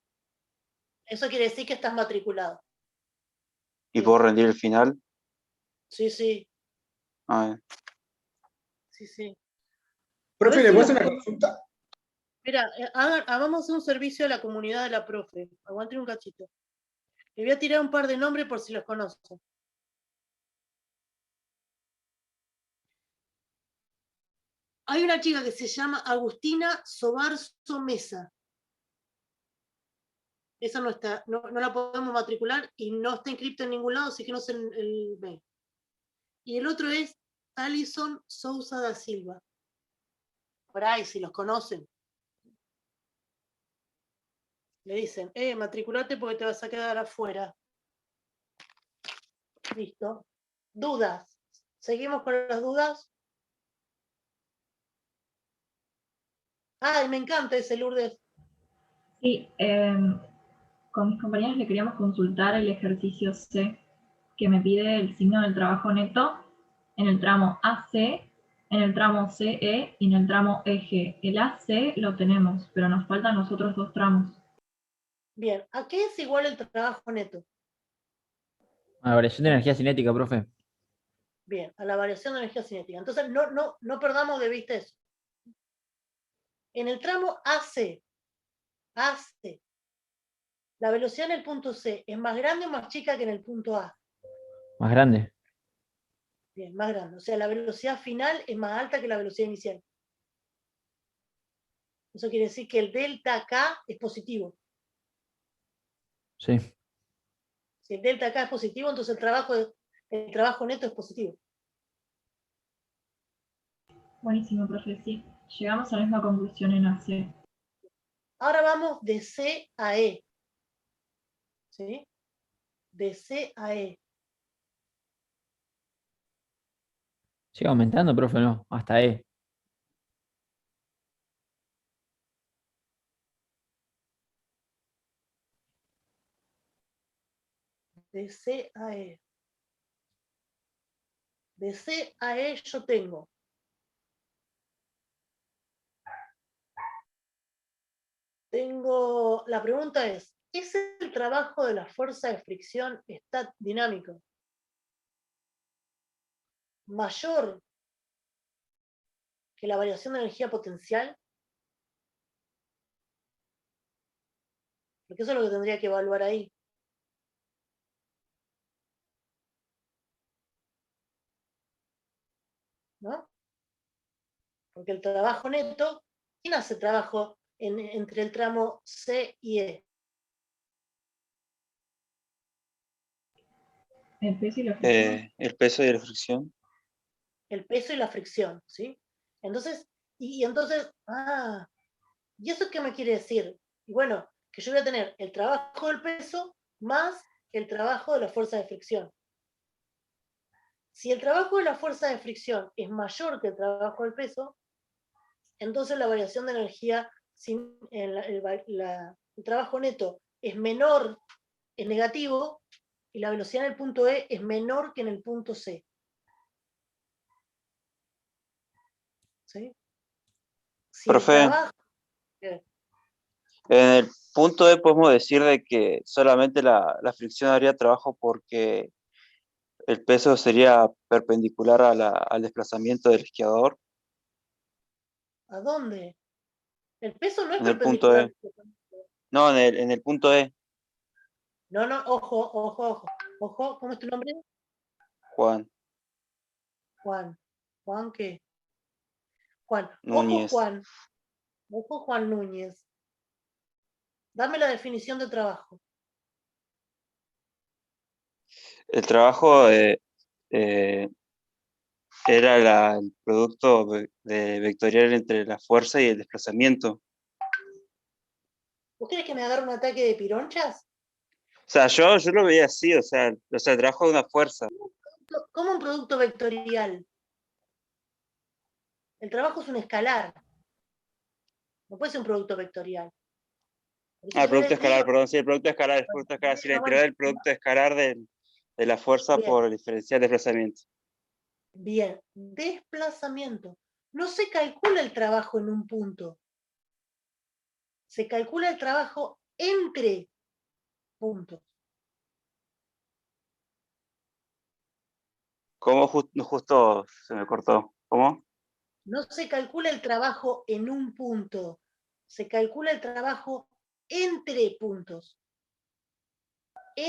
Eso quiere decir que estás matriculado. ¿Y puedo rendir el final? Sí, sí. Sí. Profe, ¿le puedo hacer una consulta? Mira, hagamos un servicio a la comunidad de la profe. Aguante un cachito. Le voy a tirar un par de nombres por si los conocen. Hay una chica que se llama Agustina Sobarzo Mesa. Esa no está, no la podemos matricular y no está inscripta en ningún lado, así que no sé el mail. Y el otro es Alison Sousa da Silva. Por ahí, si los conocen. Le dicen, matriculate porque te vas a quedar afuera. Listo. ¿Dudas? ¿Seguimos con las dudas? Ay, me encanta ese Lourdes. Sí, con mis compañeros le queríamos consultar el ejercicio C, que me pide el signo del trabajo neto en el tramo AC, en el tramo CE y en el tramo EG. El AC lo tenemos, pero nos faltan los otros dos tramos. Bien, ¿a qué es igual el trabajo neto? A la variación de energía cinética, profe. Bien, a la variación de energía cinética. Entonces, no perdamos de vista eso. En el tramo AC, la velocidad en el punto C, ¿es más grande o más chica que en el punto A? Más grande. Bien, más grande. O sea, la velocidad final es más alta que la velocidad inicial. Eso quiere decir que el delta K es positivo. Sí. Si el delta acá es positivo, entonces el trabajo neto es positivo. Buenísimo, profe, sí. Llegamos a la misma conclusión en AC. Ahora vamos de C a E. ¿Sí? De C a E. ¿Sigue aumentando, profe? No, hasta E. De C a E. De C a E yo tengo la pregunta es el trabajo de la fuerza de fricción dinámico mayor que la variación de energía potencial? Porque eso es lo que tendría que evaluar ahí. ¿No? Porque el trabajo neto, ¿quién hace trabajo entre el tramo C y E? El peso y la fricción. El peso y la fricción. El peso y la fricción, ¿sí? Entonces, ¿y eso qué me quiere decir? Y bueno, que yo voy a tener el trabajo del peso más el trabajo de la fuerza de fricción. Si el trabajo de la fuerza de fricción es mayor que el trabajo del peso, entonces la variación de energía, el trabajo neto es menor, es negativo, y la velocidad en el punto E es menor que en el punto C. ¿Sí? Si el Profe, trabajo... en el punto E podemos decir de que solamente la fricción haría trabajo porque el peso sería perpendicular al desplazamiento del esquiador. ¿A dónde? El peso no es En el punto perpendicular. E. No, en el punto E, No, ojo, ¿cómo es tu nombre? Juan Juan. ¿Juan qué? Juan. Núñez. Ojo, Juan Núñez. Dame la definición de trabajo. El trabajo era el producto vectorial entre la fuerza y el desplazamiento. ¿Vos querés que me agarre un ataque de pironchas? O sea, yo lo veía así, o sea, el trabajo de una fuerza. ¿Cómo un producto vectorial? El trabajo es un escalar. No puede ser un producto vectorial. El producto escalar, perdón, sí, el producto escalar, sí, la integral del producto escalar de la fuerza Bien. por el diferencial de desplazamiento. Bien, desplazamiento. No se calcula el trabajo en un punto. Se calcula el trabajo entre puntos. ¿Cómo justo se me cortó? ¿Cómo? No se calcula el trabajo en un punto. Se calcula el trabajo entre puntos.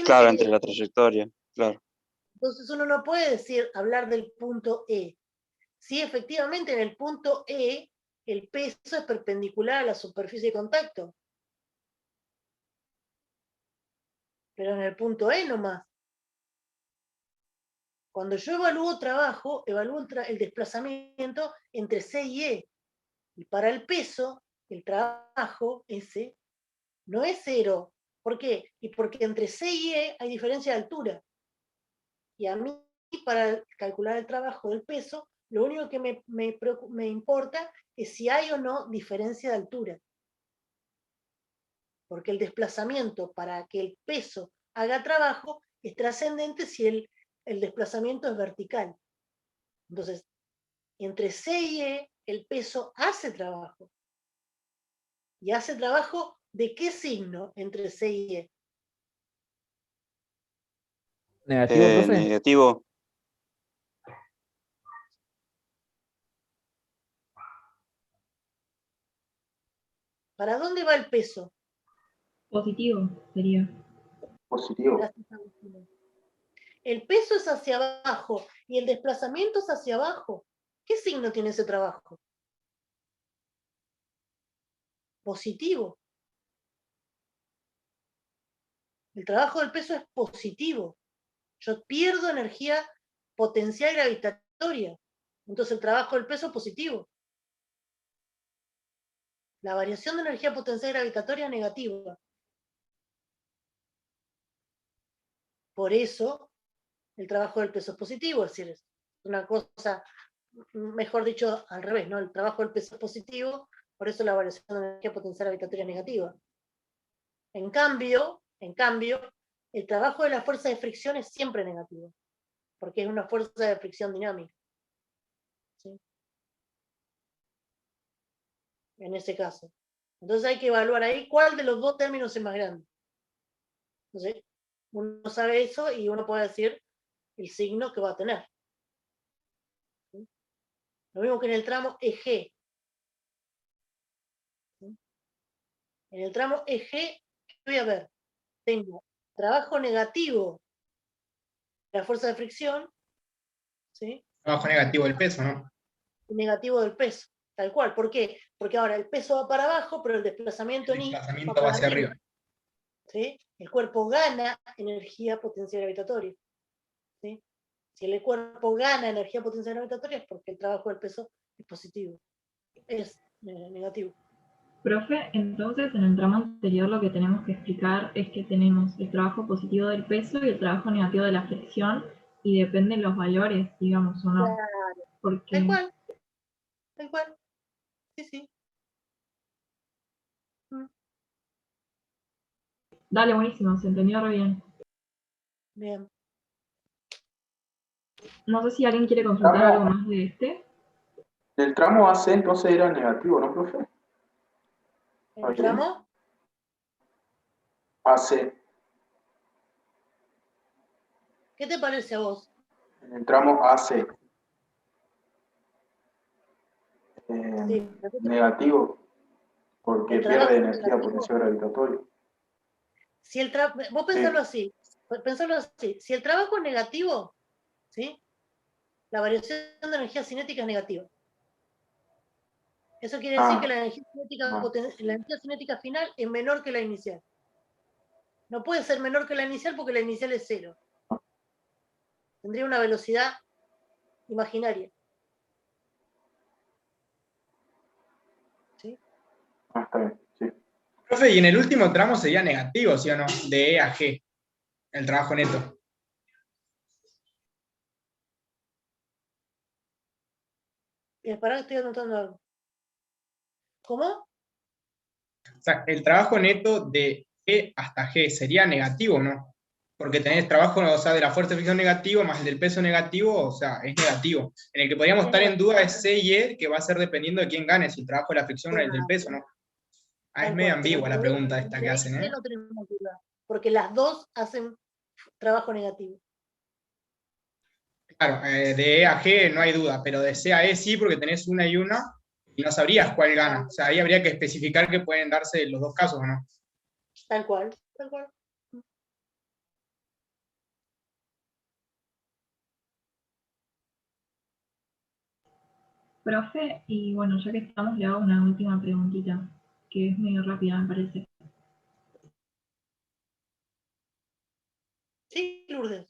Claro, entre la trayectoria, claro. Entonces uno no puede hablar del punto E. Sí, efectivamente, en el punto E, el peso es perpendicular a la superficie de contacto. Pero en el punto E nomás. Cuando yo evalúo trabajo, evalúo el desplazamiento entre C y E. Y para el peso, el trabajo, ese, no es cero. ¿Por qué? Y porque entre C y E hay diferencia de altura. Y a mí, para calcular el trabajo del peso, lo único que me importa es si hay o no diferencia de altura. Porque el desplazamiento para que el peso haga trabajo es trascendente si el desplazamiento es vertical. Entonces, entre C y E, el peso hace trabajo. ¿Y hace trabajo de qué signo entre C y E? ¿Negativo, profe? Negativo. ¿Para dónde va el peso? Positivo sería. Positivo. Gracias, Agustina. El peso es hacia abajo y el desplazamiento es hacia abajo. ¿Qué signo tiene ese trabajo? Positivo. El trabajo del peso es positivo. Yo pierdo energía potencial gravitatoria. Entonces el trabajo del peso es positivo. La variación de energía potencial gravitatoria es negativa. Por eso el trabajo del peso es positivo, es decir, es una cosa, mejor dicho, al revés, ¿no? El trabajo del peso es positivo, por eso la variación de energía potencial gravitatoria es negativa. En cambio, el trabajo de la fuerza de fricción es siempre negativo, porque es una fuerza de fricción dinámica. ¿Sí? En ese caso. Entonces hay que evaluar ahí cuál de los dos términos es más grande. Entonces, uno sabe eso y uno puede decir el signo que va a tener. ¿Sí? Lo mismo que en el tramo EG. ¿Sí? En el tramo EG, ¿qué voy a ver? Tengo trabajo negativo de la fuerza de fricción, ¿sí? Trabajo negativo del peso, ¿no? Y negativo del peso, tal cual. ¿Por qué? Porque ahora el peso va para abajo, pero el desplazamiento El en I desplazamiento va va para hacia arriba. arriba. ¿Sí? El cuerpo gana energía potencial gravitatoria. ¿Sí? Si el cuerpo gana energía potencial gravitatoria es porque el trabajo del peso es positivo, es negativo. Profe, entonces en el tramo anterior lo que tenemos que explicar es que tenemos el trabajo positivo del peso y el trabajo negativo de la fricción, y dependen los valores, digamos, o no. Claro. Porque... Tal cual. Tal cual. Sí, sí. Dale, buenísimo, se entendió re bien. Bien. No sé si alguien quiere consultar algo más de este. El tramo AC entonces era negativo, ¿no, profe? ¿El tramo? AC. ¿Qué te parece a vos? En el tramo AC. Sí. Negativo, porque El pierde trabajo energía negativo. potencial gravitatoria. Si el vos pensarlo así, si el trabajo es negativo, ¿sí? La variación de energía cinética es negativa. Eso quiere decir que la energía cinética final es menor que la inicial. No puede ser menor que la inicial porque la inicial es 0. Tendría una velocidad imaginaria. ¿Sí? Está bien, sí. Profe, y en el último tramo sería negativo, ¿sí o no? De E a G, el trabajo neto. Esperá que estoy anotando algo. ¿Cómo? O sea, el trabajo neto de E hasta G sería negativo, ¿no? Porque tenés trabajo, o sea, de la fuerza de fricción negativo más el del peso negativo, o sea, es negativo. En el que podríamos estar en duda es C y E, que va a ser dependiendo de quién gane, si el trabajo de la fricción o el del peso, ¿no? Ah, es medio ambigua la pregunta esta que hacen, ¿eh? No tenemos duda, porque las dos hacen trabajo negativo. Claro, de E a G no hay duda, pero de C a E sí, porque tenés una y una, y no sabrías cuál gana. O sea, ahí habría que especificar que pueden darse los dos casos, ¿o no? Tal cual, tal cual. Profe, y bueno, ya que estamos, le hago una última preguntita, que es medio rápida, me parece. Sí, Lourdes.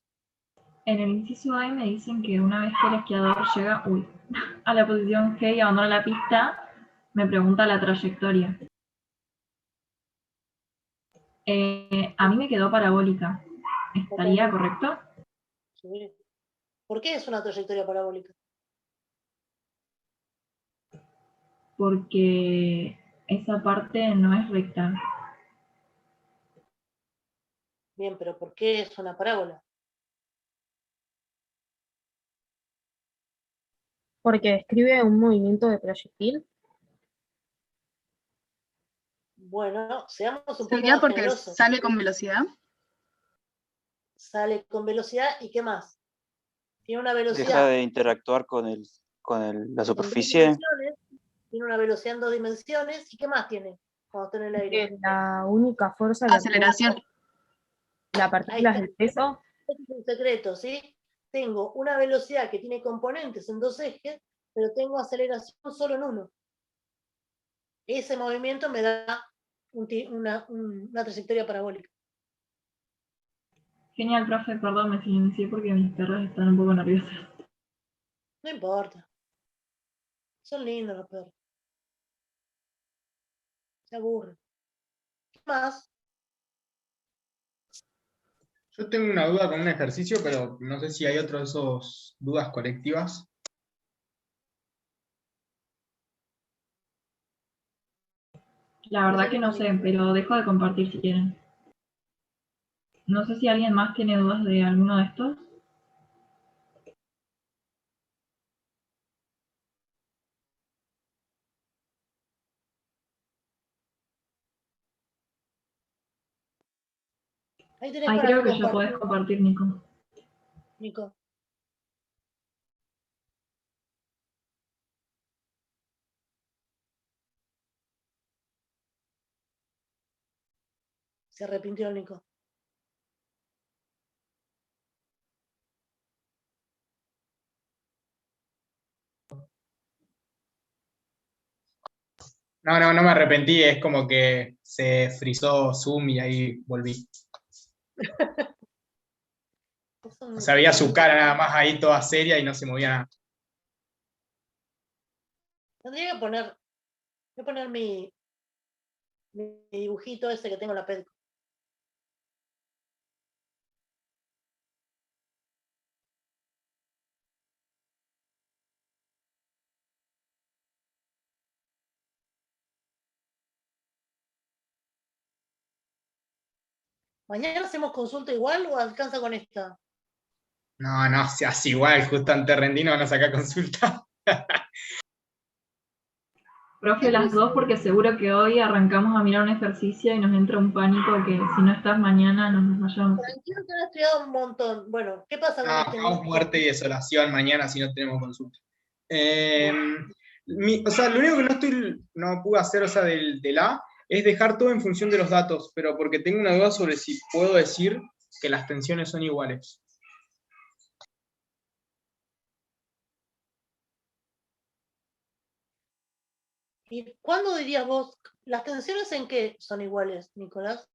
En el inciso A me dicen que una vez que el esquiador llega a la posición G y abandona la pista, me pregunta la trayectoria. A mí me quedó parabólica. ¿Estaría correcto? Sí. ¿Por qué es una trayectoria parabólica? Porque esa parte no es recta. Bien, pero ¿por qué es una parábola? Porque describe un movimiento de proyectil. Bueno, seamos un poco ¿Sería más porque generosos. sale con velocidad? Sale con velocidad y ¿qué más? Tiene una Deja velocidad de interactuar con la en 2 superficie. dimensiones, tiene una velocidad en 2 dimensiones, ¿y qué más tiene cuando está en el aire? Que la única fuerza que Aceleración. la partícula es Ahí el peso. Este es un secreto, ¿sí? Tengo una velocidad que tiene componentes en 2 ejes, pero tengo aceleración solo en uno. Ese movimiento me da una trayectoria parabólica. Genial, profe, perdón, me silencié porque mis perros están un poco nerviosos. No importa. Son lindos los perros. Se aburren. ¿Qué más? Yo tengo una duda con un ejercicio, pero no sé si hay otro de esos dudas colectivas. La verdad que no sé, pero dejo de compartir si quieren. No sé si alguien más tiene dudas de alguno de estos. Ahí tenés Ay, para creo que ya compartir, podés compartir, Nico. Nico. Se arrepintió el Nico. No me arrepentí, es como que se frizó Zoom y ahí volví. O sea, veía su cara nada más ahí toda seria y no se movía nada. Tendría que poner, voy a poner mi dibujito ese que tengo en la película. ¿Mañana hacemos consulta igual o alcanza con esta? No, se hace igual, justo ante Rendino van a sacar consulta. Profe, las dos, porque seguro que hoy arrancamos a mirar un ejercicio y nos entra un pánico que si no estás mañana nos desmayamos. Tranquilo que han estudiado un montón. Bueno, ¿qué pasa con No, este hagamos Nico? muerte y desolación mañana si no tenemos consulta. O sea, lo único que no pude hacer, o sea, del A, es dejar todo en función de los datos, pero porque tengo una duda sobre si puedo decir que las tensiones son iguales. ¿Y cuándo dirías vos, las tensiones en qué son iguales, Nicolás?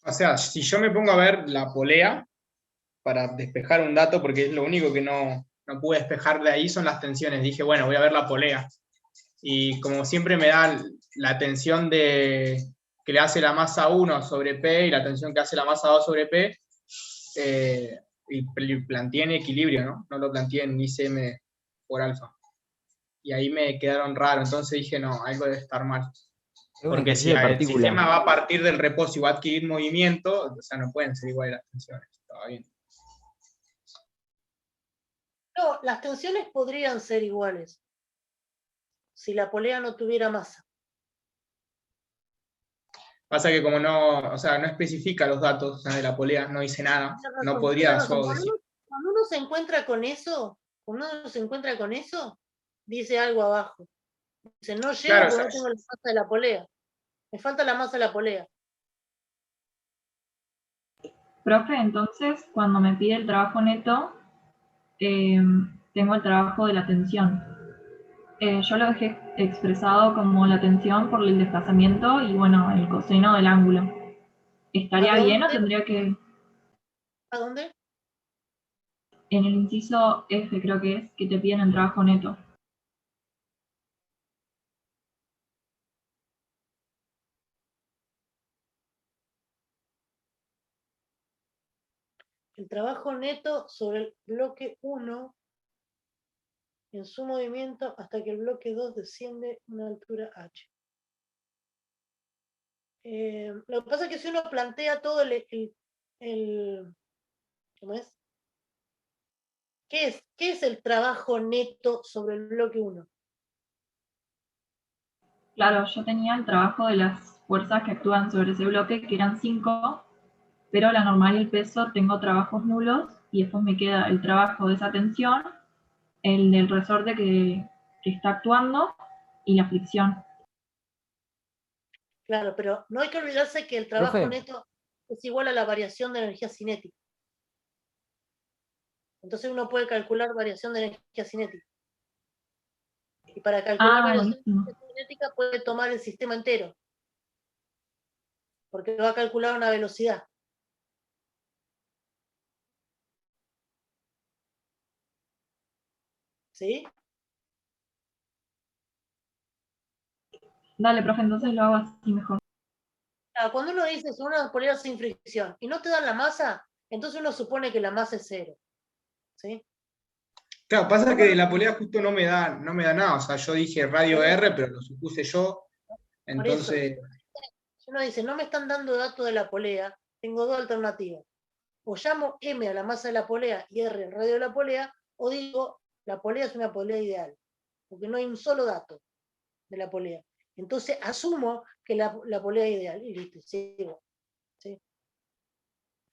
O sea, si yo me pongo a ver la polea para despejar un dato, porque es lo único que no pude despejar de ahí, son las tensiones. Dije, bueno, voy a ver la polea. Y como siempre me da la tensión que le hace la masa 1 sobre P y la tensión que hace la masa 2 sobre P, y planteé en equilibrio, ¿no? No lo planteé en ICM por alfa. Y ahí me quedaron raros, entonces dije, no, algo debe estar mal. Es un Porque si ejercicio de el sistema partícula. va a partir del reposo y va a adquirir movimiento, o sea, no pueden ser iguales las tensiones. Estaba bien. No, las tensiones podrían ser iguales si la polea no tuviera masa. Pasa que como no, o sea, no especifica los datos, o sea, de la polea, no dice nada, no podría Tienes razón. yo decir. Cuando uno se encuentra con eso, dice algo abajo. Dice, no llego Claro, o porque sea, no tengo la masa de la polea. Me falta la masa de la polea. Profe, entonces, cuando me pide el trabajo neto, tengo el trabajo de la tensión. Yo lo dejé expresado como la tensión por el desplazamiento y, bueno, el coseno del ángulo. ¿Estaría bien o tendría que...? ¿A dónde? En el inciso F creo que es, que te piden el trabajo neto. El trabajo neto sobre el bloque 1 en su movimiento hasta que el bloque 2 desciende una altura h. Lo que pasa es que si uno plantea todo ¿cómo es? ¿Qué es el trabajo neto sobre el bloque 1? Claro, yo tenía el trabajo de las fuerzas que actúan sobre ese bloque, que eran 5, pero la normal y el peso tengo trabajos nulos, y después me queda el trabajo de esa tensión, el del resorte que está actuando, y la fricción. Claro, pero no hay que olvidarse que el trabajo Profe, neto es igual a la variación de energía cinética. Entonces uno puede calcular variación de energía cinética. Y para calcular variación de Buenísimo. energía cinética puede tomar el sistema entero. Porque va a calcular una velocidad. ¿Sí? Dale, profe, entonces lo hago así mejor. Cuando uno dice son unas poleas sin fricción y no te dan la masa, entonces uno supone que la masa es 0. ¿Sí? Claro, pasa que la polea justo no me da nada. O sea, yo dije radio R, pero lo supuse yo. Por eso, Entonces, si uno dice, no me están dando datos de la polea, tengo dos alternativas. O llamo M a la masa de la polea y R el radio de la polea, o digo, la polea es una polea ideal, porque no hay un solo dato de la polea. Entonces asumo que la polea es ideal, y listo, sigo. ¿Sí?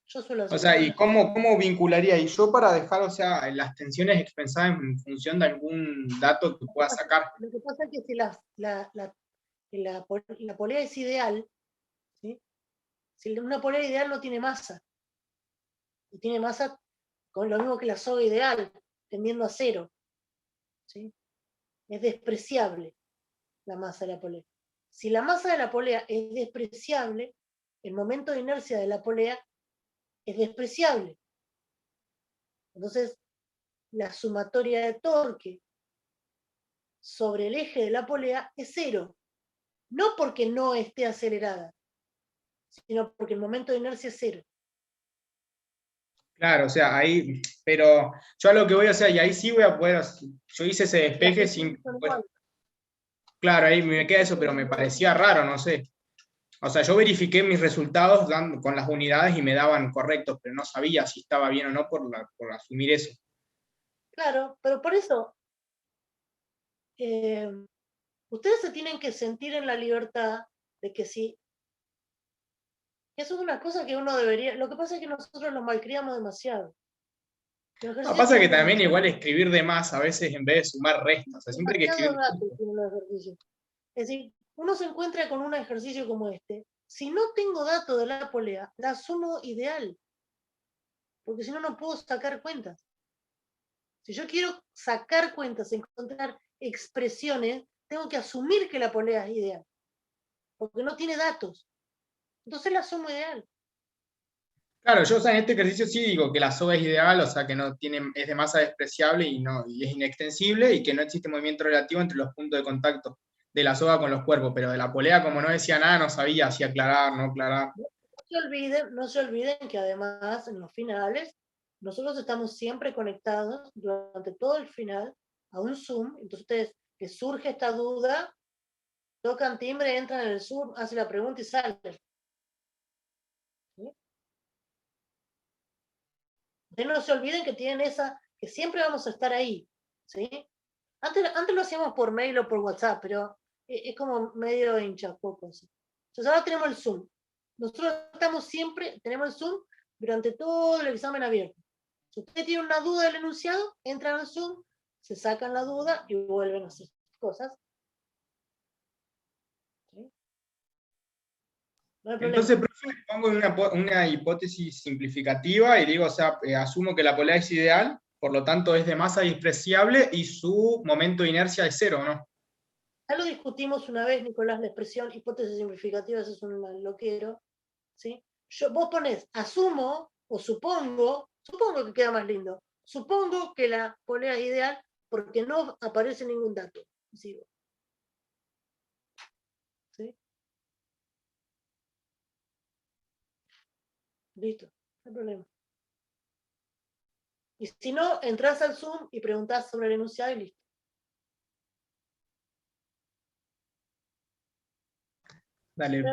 Yo suelo hacer o sea, eso. ¿y cómo vincularía? Y yo para dejar, o sea, las tensiones expresadas en función de algún dato que pueda sacar. Lo que pasa es que si la polea es ideal, ¿sí? Si una polea ideal no tiene masa, y tiene masa con lo mismo que la soga ideal, tendiendo a 0. ¿Sí? Es despreciable la masa de la polea. Si la masa de la polea es despreciable, el momento de inercia de la polea es despreciable. Entonces, la sumatoria de torque sobre el eje de la polea es 0. No porque no esté acelerada, sino porque el momento de inercia es 0. Claro, o sea, ahí, pero yo a lo que voy a hacer, y ahí sí voy a poder, yo hice ese despeje sin, pues, claro, ahí me queda eso, pero me parecía raro, no sé. O sea, yo verifiqué mis resultados con las unidades y me daban correctos, pero no sabía si estaba bien o no por asumir eso. Claro, pero por eso ustedes se tienen que sentir en la libertad de que sí. Eso es una cosa que uno debería. Lo que pasa es que nosotros nos malcriamos demasiado. No, pasa que también igual escribir de más a veces en vez de sumar restas, o sea, siempre hay que escribir. Es decir, uno se encuentra con un ejercicio como este. Si no tengo datos de la polea, la asumo ideal. Porque si no, no puedo sacar cuentas. Si yo quiero sacar cuentas, encontrar expresiones, tengo que asumir que la polea es ideal. Porque no tiene datos. Entonces la asumo ideal. Claro, yo, o sea, en este ejercicio sí digo que la soga es ideal, o sea, que no tiene, es de masa despreciable y es inextensible y que no existe movimiento relativo entre los puntos de contacto de la soga con los cuerpos, pero de la polea, como no decía nada, no sabía si aclarar, no aclarar. No se olviden que además en los finales nosotros estamos siempre conectados durante todo el final a un Zoom. Entonces ustedes, que surge esta duda, tocan timbre, entran en el Zoom, hacen la pregunta y salen. ¿Sí? Ustedes no se olviden que tienen que siempre vamos a estar ahí. ¿Sí? Antes lo hacíamos por mail o por WhatsApp, pero es como medio hincha poco. ¿Sí? Entonces ahora tenemos el Zoom. Nosotros estamos siempre, tenemos el Zoom durante todo el examen abierto. Si usted tiene una duda del enunciado, entran al Zoom, se sacan la duda y vuelven a hacer cosas. ¿Sí? No hay problema. Entonces, profe, pongo una hipótesis simplificativa y digo, o sea, asumo que la polea es ideal, por lo tanto es de masa despreciable y su momento de inercia es 0, ¿no? Ya lo discutimos una vez, Nicolás, la expresión hipótesis simplificativa, eso es un loquero. ¿Sí? Vos ponés asumo o supongo que queda más lindo. Supongo que la polea es ideal porque no aparece ningún dato. ¿Sí? Listo, no hay problema. Y si no, entras al Zoom y preguntás sobre el enunciado y listo. Dale.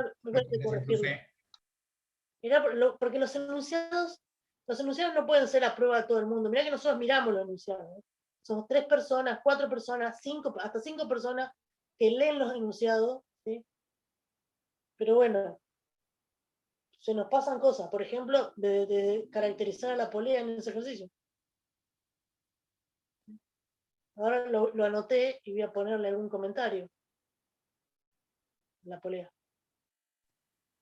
Mirá, porque los enunciados no pueden ser a prueba de todo el mundo. Mirá que nosotros miramos los enunciados. Somos 3 personas, 4 personas, 5, hasta 5 personas que leen los enunciados. ¿Sí? Pero bueno, se nos pasan cosas. Por ejemplo, de caracterizar a la polea en ese ejercicio. Ahora lo anoté y voy a ponerle algún comentario. La polea.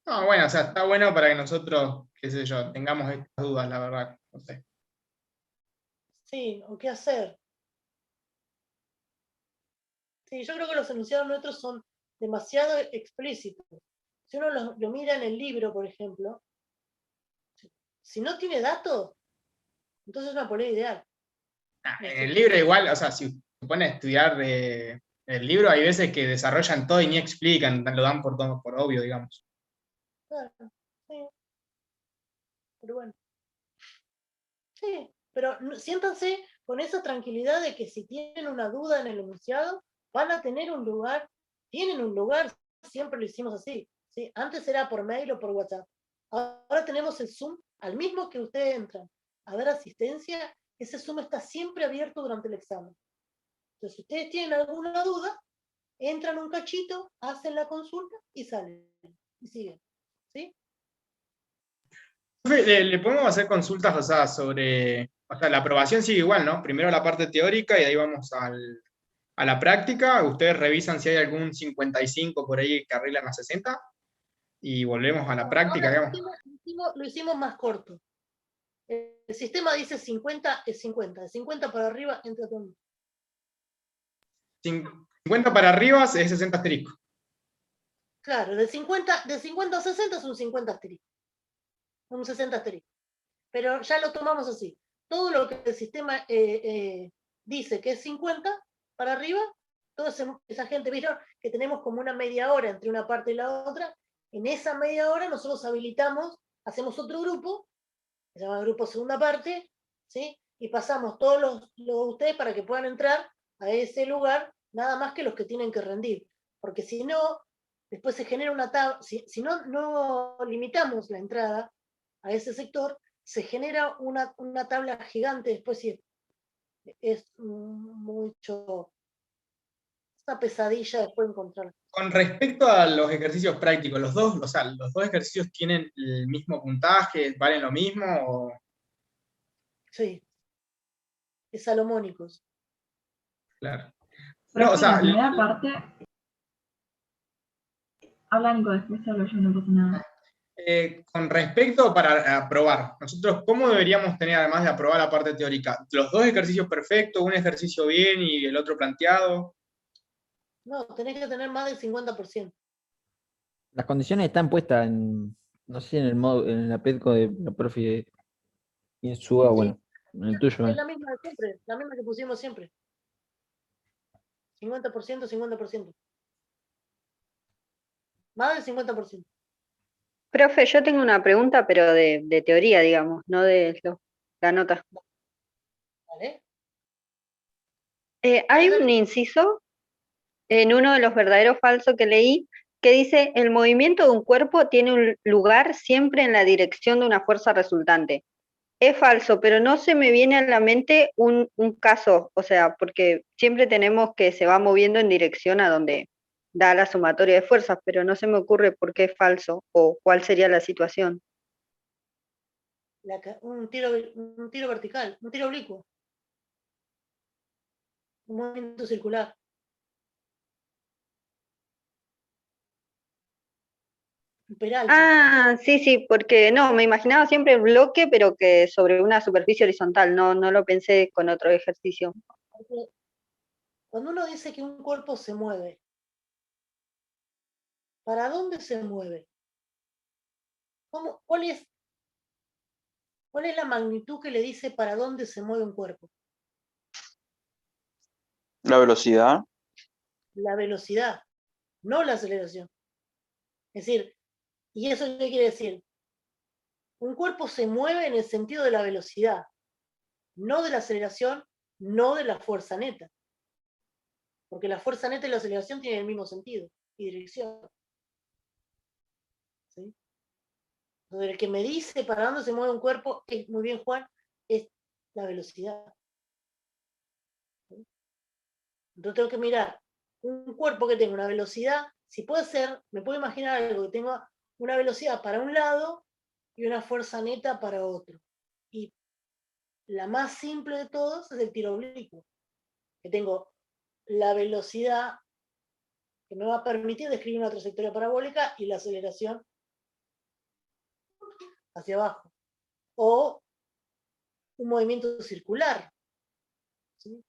No, bueno, o sea, está bueno para que nosotros, qué sé yo, tengamos estas dudas, la verdad. No sé. Sí, o qué hacer. Sí, yo creo que los enunciados nuestros son demasiado explícitos. Si uno lo mira en el libro, por ejemplo, si no tiene datos, entonces es una polea ideal. En el libro igual, o sea, si se pone a estudiar el libro, hay veces que desarrollan todo y ni explican, lo dan por todo, por obvio, digamos. Claro, sí, pero bueno. Sí, pero siéntanse con esa tranquilidad de que si tienen una duda en el enunciado, van a tener un lugar, tienen un lugar, siempre lo hicimos así, ¿sí? Antes era por mail o por WhatsApp. Ahora tenemos el Zoom, al mismo que ustedes entran a dar asistencia, ese Zoom está siempre abierto durante el examen. Entonces, si ustedes tienen alguna duda, entran un cachito, hacen la consulta y salen, y siguen, ¿sí? Le podemos hacer consultas, o sea, sobre, o sea, la aprobación sigue igual, ¿no? Primero la parte teórica y de ahí vamos a la práctica. Ustedes revisan si hay algún 55 por ahí que arreglan las 60 y volvemos a la práctica, Ahora digamos. lo hicimos más corto. El sistema dice 50 es 50, de 50 para arriba entra todo el mundo. 50 para arriba es 60 asterisco. Claro, de 50 a 60 es un 50 asterisco. Un 60 asterisco. Pero ya lo tomamos así. Todo lo que el sistema dice que es 50 para arriba, toda esa gente, ¿vieron? Que tenemos como una media hora entre una parte y la otra. En esa media hora nosotros habilitamos, hacemos otro grupo, se llama grupo segunda parte, ¿sí? Y pasamos todos los de ustedes para que puedan entrar a ese lugar, nada más que los que tienen que rendir. Porque si no, después se genera una tabla, si no limitamos la entrada a ese sector, se genera una tabla gigante después y es mucho, es una pesadilla después encontrar. Con respecto a los ejercicios prácticos, los dos ejercicios tienen el mismo puntaje, valen lo mismo o... Sí, es salomónicos. Claro. Pero No, o sea, la primera parte. Habla Nico, después hablo yo, no pasa nada. con respecto para aprobar, nosotros, ¿cómo deberíamos tener, además de aprobar la parte teórica? ¿Los dos ejercicios perfectos, un ejercicio bien y el otro planteado? No, tenés que tener más del 50%. Las condiciones están puestas en, no sé, en el modo, en la PEDCO de la profe Insúa, bueno, en el tuyo. Es la misma de siempre, la misma que pusimos siempre. 50%, 50%. Más del 50%. Profe, yo tengo una pregunta, pero de teoría, digamos, no de la nota. ¿Vale? Hay un inciso en uno de los verdaderos falsos que leí que dice, el movimiento de un cuerpo tiene un lugar siempre en la dirección de una fuerza resultante. Es falso, pero no se me viene a la mente un caso, o sea, porque siempre tenemos que se va moviendo en dirección a donde da la sumatoria de fuerzas, pero no se me ocurre por qué es falso o cuál sería la situación. Un tiro vertical, un tiro oblicuo. Un movimiento circular. Un peral. Ah, sí, porque no, me imaginaba siempre el bloque, pero que sobre una superficie horizontal, no lo pensé con otro ejercicio. Porque cuando uno dice que un cuerpo se mueve, ¿para dónde se mueve? ¿Cuál es la magnitud que le dice para dónde se mueve un cuerpo? La velocidad. La velocidad, no la aceleración. Es decir, ¿y eso qué quiere decir? Un cuerpo se mueve en el sentido de la velocidad, no de la aceleración, no de la fuerza neta. Porque la fuerza neta y la aceleración tienen el mismo sentido y dirección. ¿Sí? Entonces, el que me dice para dónde se mueve un cuerpo, muy bien, Juan, es la velocidad. ¿Sí? Entonces tengo que mirar un cuerpo que tenga una velocidad, si puede ser, me puedo imaginar algo que tenga una velocidad para un lado y una fuerza neta para otro. Y la más simple de todos es el tiro oblicuo, que tengo la velocidad que me va a permitir describir una trayectoria parabólica y la aceleración hacia abajo. O un movimiento circular, ¿sí?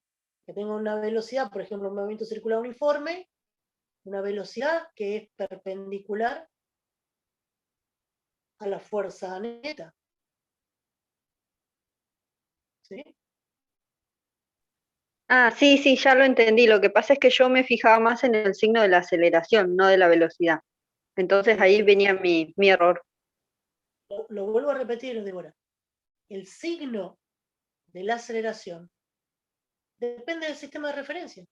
Que tenga una velocidad, por ejemplo, un movimiento circular uniforme, una velocidad que es perpendicular a la fuerza neta. ¿Sí? Ah, sí, sí, ya lo entendí. Lo que pasa es que yo me fijaba más en el signo de la aceleración, no de la velocidad. Entonces ahí venía mi error. Lo vuelvo a repetir, Débora. El signo de la aceleración depende del sistema de referencia.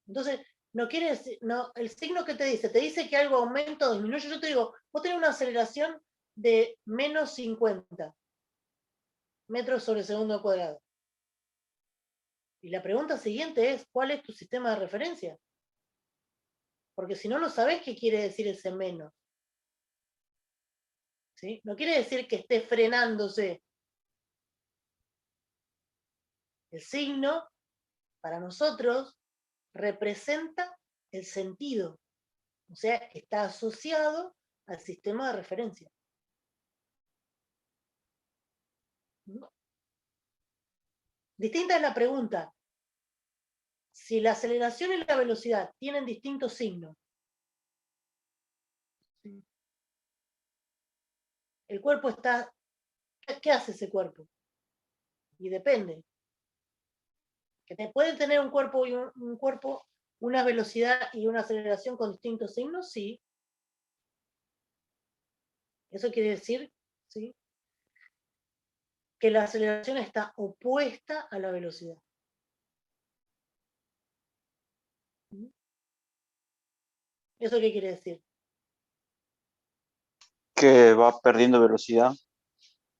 Entonces, no quiere decir, no, el signo que te dice que algo aumenta o disminuye. Yo te digo, vos tenés una aceleración de menos 50 metros sobre segundo cuadrado. Y la pregunta siguiente es, ¿cuál es tu sistema de referencia? Porque si no, no sabés qué quiere decir ese menos. ¿Sí? No quiere decir que esté frenándose. El signo, para nosotros, representa el sentido. O sea, está asociado al sistema de referencia. Distinta es la pregunta. Si la aceleración y la velocidad tienen distintos signos, el cuerpo está... ¿Qué hace ese cuerpo? Y depende. Que pueden tener un cuerpo y un cuerpo, una velocidad y una aceleración con distintos signos, sí. Eso quiere decir, ¿sí?, que la aceleración está opuesta a la velocidad. ¿Eso qué quiere decir? Que va perdiendo velocidad.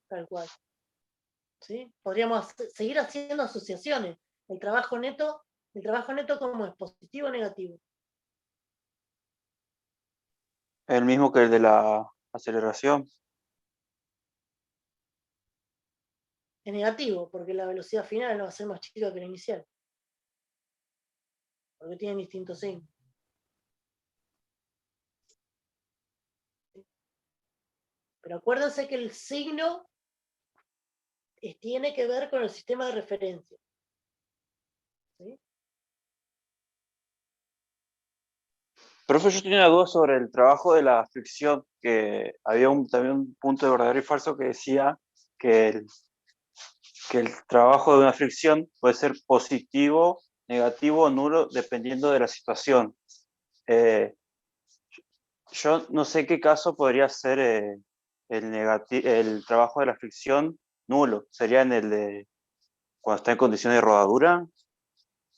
Tal cual. ¿Sí? Podríamos seguir haciendo asociaciones. El trabajo neto como es positivo o negativo. El mismo que el de la aceleración. Es negativo, porque la velocidad final no va a ser más chica que la inicial. Porque tienen distintos signos. Pero acuérdense que el signo tiene que ver con el sistema de referencia. ¿Sí? Profe, yo tenía una duda sobre el trabajo de la fricción, que había también un punto de verdadero y falso que decía que el trabajo de una fricción puede ser positivo, negativo o nulo, dependiendo de la situación. Yo no sé qué caso podría ser el trabajo de la fricción nulo. ¿Sería en el de cuando está en condiciones de rodadura?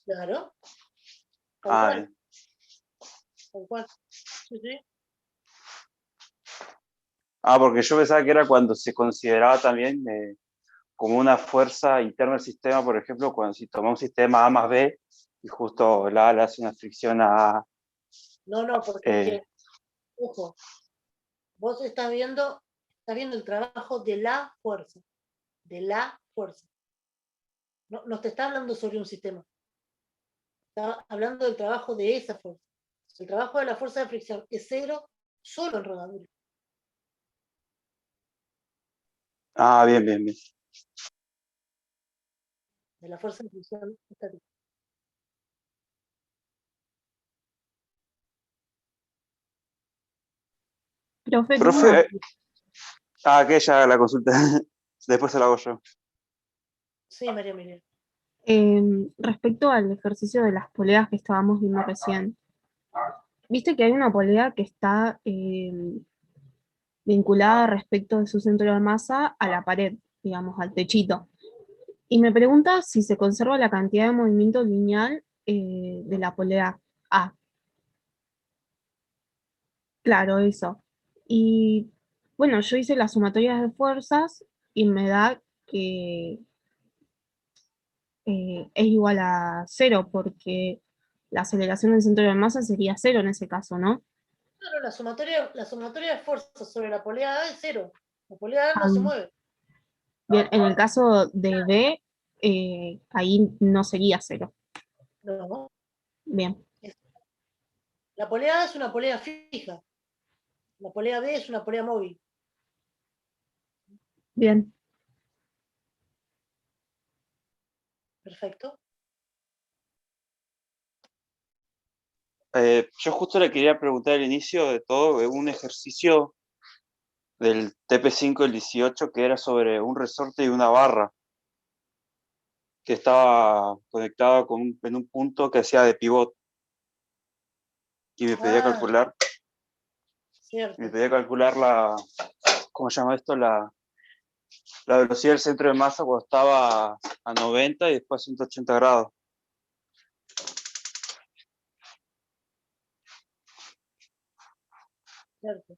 Claro. Tal Ah, cual. Tal cual. Sí, sí. porque yo pensaba que era cuando se consideraba también como una fuerza interna del sistema, por ejemplo, cuando si tomamos un sistema A más B y justo la A le hace una fricción a A. No, porque, ojo, vos estás viendo el trabajo de la fuerza. De la fuerza. No te está hablando sobre un sistema. Está hablando del trabajo de esa fuerza. El trabajo de la fuerza de fricción es cero solo en rodadura. Bien, bien, bien. De la fuerza de fricción estática. Profe, Profe, que ya haga la consulta. Después se la hago yo. Sí, María Emilia. Respecto al ejercicio de las poleas que estábamos viendo recién, viste que hay una polea que está vinculada respecto de su centro de masa a la pared, digamos, al techito. Y me pregunta si se conserva la cantidad de movimiento lineal de la polea A. Claro, eso. Y bueno, yo hice las sumatorias de fuerzas y me da que es igual a cero, porque la aceleración del centro de masa sería cero en ese caso, ¿no? Claro, la sumatoria de fuerzas sobre la polea A es cero. La polea A no Ah, se mueve. bien, en el caso de B, ahí no sería cero. No. Bien, La polea A es una polea fija. La polea B es una polea móvil. bien. Perfecto. Yo justo le quería preguntar al inicio de todo un ejercicio del TP5 del 18 que era sobre un resorte y una barra. que estaba conectado en un punto que hacía de pivot. Y me pedía calcular, Cierto. ¿cómo se llama esto? La velocidad del centro de masa cuando estaba a 90 y después a 180 grados. Cierto.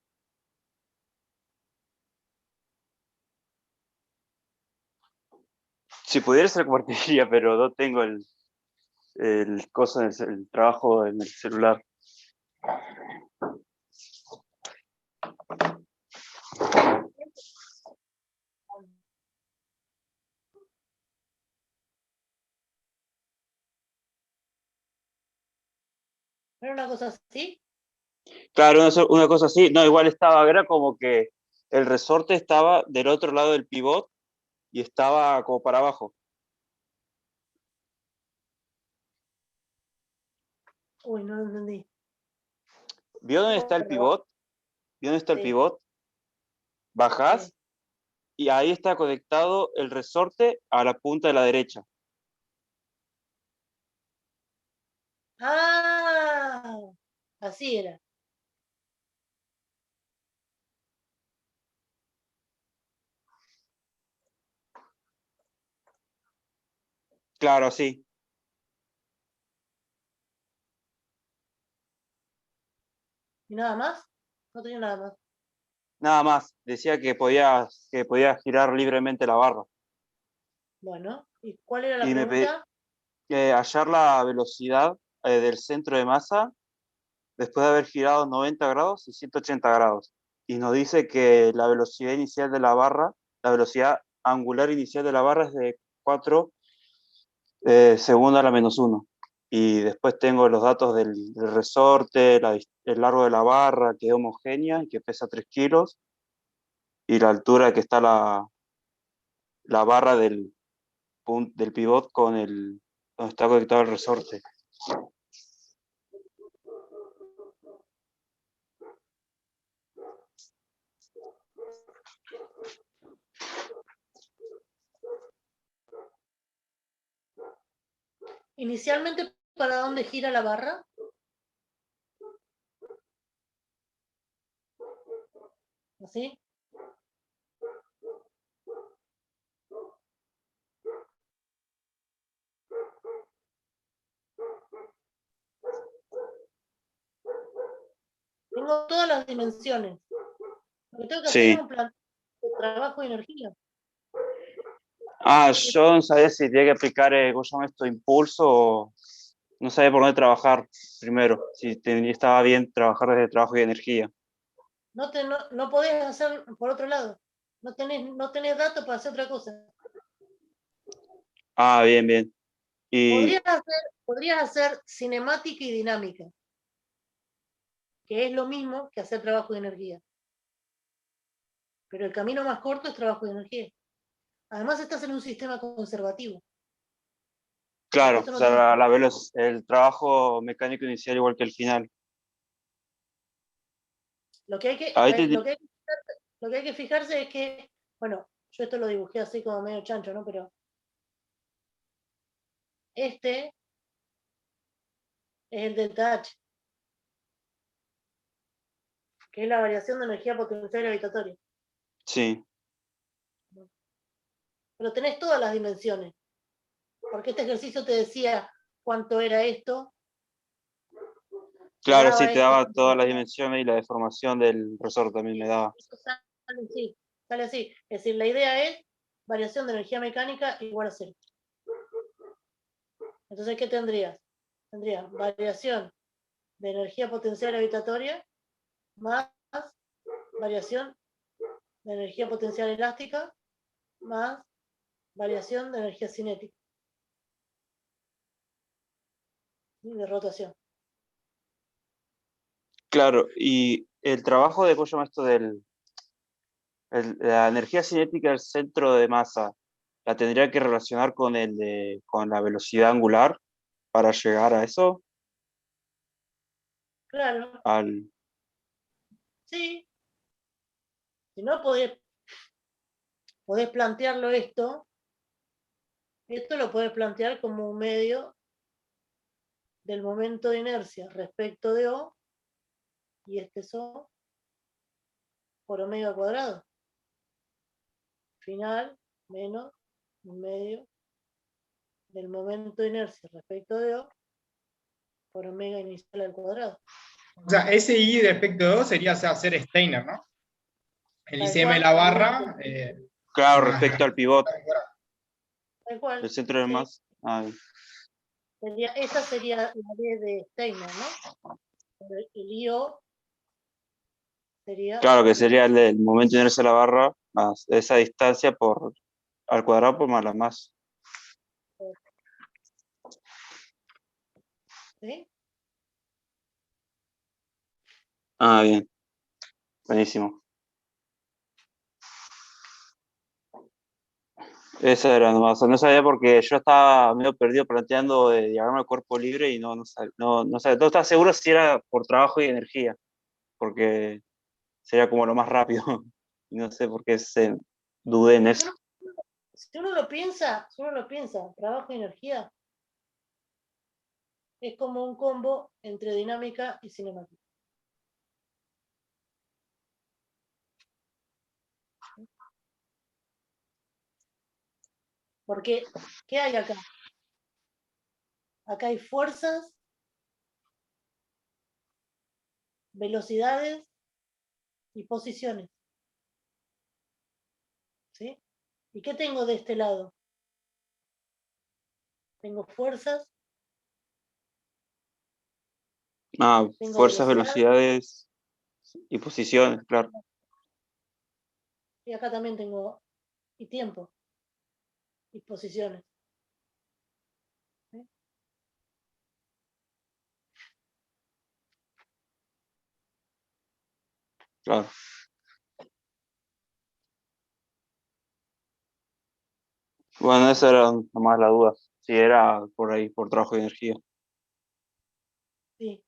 Si pudiera se lo compartiría, pero no tengo el coso el trabajo en el celular. ¿No era una cosa así? Claro, una cosa así, no, igual era como que el resorte estaba del otro lado del pivot y estaba como para abajo. Uy, no lo entendí. ¿Vio dónde está el pivot? ¿Vio dónde está el pivot? Bajás y ahí está conectado el resorte a la punta de la derecha. Ah, así era. Claro, sí. ¿Y nada más? No tenía nada más. Nada más. Decía que podía girar libremente la barra. Bueno, ¿y cuál era la Y me pedí pregunta? hallar la velocidad del centro de masa después de haber girado 90 grados y 180 grados. Y nos dice que la velocidad inicial de la barra, la velocidad angular inicial de la barra es de 4 segundos a la -1. Y después tengo los datos del resorte, el largo de la barra, que es homogénea y que pesa 3 kilos, y la altura que está la barra del pivot donde está conectado el resorte. Inicialmente, ¿para dónde gira la barra? ¿Así? Tengo todas las dimensiones. Lo que tengo que hacer es Sí. un plan de trabajo y energía. Yo no sabía si tenía que aplicar, ¿cómo se llama esto? Impulso, o no sabía por dónde trabajar primero, si estaba bien trabajar desde trabajo y energía. No podés hacer por otro lado. No tenés datos para hacer otra cosa. Bien, bien. Y Podrías hacer cinemática y dinámica, que es lo mismo que hacer trabajo de energía. Pero el camino más corto es trabajo de energía. Además estás en un sistema conservativo. claro, Esto o no sea, tiene- el trabajo mecánico inicial igual que el final. Lo que hay que, Ahí lo que hay que fijarse, lo que hay que fijarse es que, bueno, yo esto lo dibujé así como medio chancho, ¿no? Pero este es el delta H, que es la variación de energía potencial gravitatoria. sí, Pero tenés todas las dimensiones, porque este ejercicio te decía cuánto era esto, te claro, daba sí, te esto. daba todas las dimensiones y la deformación del resorte también me daba. Eso sale así. Es decir, la idea es variación de energía mecánica igual a cero. Entonces, ¿qué tendrías? Tendrías variación de energía potencial gravitatoria más variación de energía potencial elástica más variación de energía cinética y de rotación. Claro, y el trabajo de, ¿cómo se llama esto? La energía cinética del centro de masa, ¿la tendría que relacionar con la velocidad angular para llegar a eso? Claro, Al, sí. Si no, podés plantearlo esto Esto lo puedes plantear como un medio del momento de inercia respecto de O, y este es O por omega cuadrado. Final menos un medio del momento de inercia respecto de O por omega inicial al cuadrado. O sea, ese I respecto de 2 sería, o sea, hacer Steiner, ¿no? El Tal ICM de cual, la tal barra. Claro, más respecto al pivot, cual, el centro de sí. masa. Esta sería la D de Steiner, ¿no? El IO sería... Claro, que sería el momento de inercia de la barra más esa distancia por al cuadrado por más la masa. ¿Sí? Bien. Buenísimo. Esa era nomás. No sabía porque yo estaba medio perdido planteando diagrama de cuerpo libre y no sabía. No estaba seguro si era por trabajo y energía, porque sería como lo más rápido. Y no sé por qué dudé en eso. Si uno lo piensa, trabajo y energía es como un combo entre dinámica y cinemática. Porque, ¿qué hay acá? Acá hay fuerzas, velocidades y posiciones. ¿Sí? ¿Y qué tengo de este lado? Tengo fuerzas, tengo Fuerzas, velocidades, velocidades y posiciones, claro. y acá también tengo y tiempo y posiciones. ¿Sí? Claro. Bueno, esa era nomás la duda. Si era por ahí, por trabajo y energía. Sí.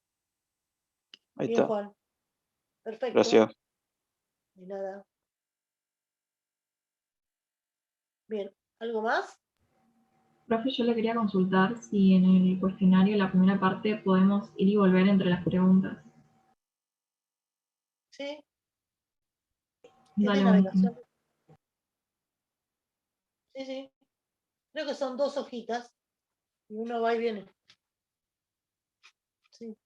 Ahí Bien, está. Juan. Perfecto. Gracias. De nada. Bien. ¿Algo más? Profe, yo le quería consultar si en el cuestionario, la primera parte, podemos ir y volver entre las preguntas. Sí. ¿Es Dale, de buenísimo. navegación? Sí, sí. Creo que son 2 hojitas y uno va y viene. Sí.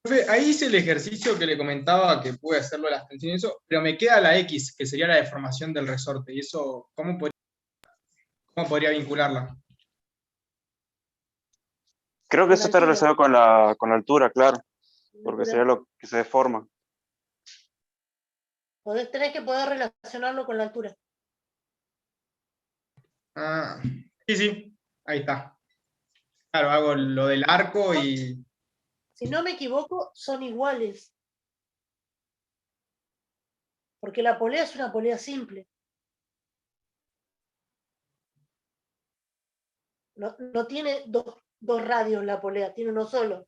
Profe, ahí hice el ejercicio que le comentaba que pude hacerlo de las tensiones y eso, pero me queda la X, que sería la deformación del resorte. ¿Y eso cómo podría vincularla? Creo que Con la eso está altura. relacionado con la altura, claro, porque Altura. sería lo que se deforma. Tenés que poder relacionarlo con la altura. Sí, sí, ahí está. Claro, hago lo del arco y... Si no me equivoco, son iguales. Porque la polea es una polea simple. No tiene dos radios la polea, tiene uno solo.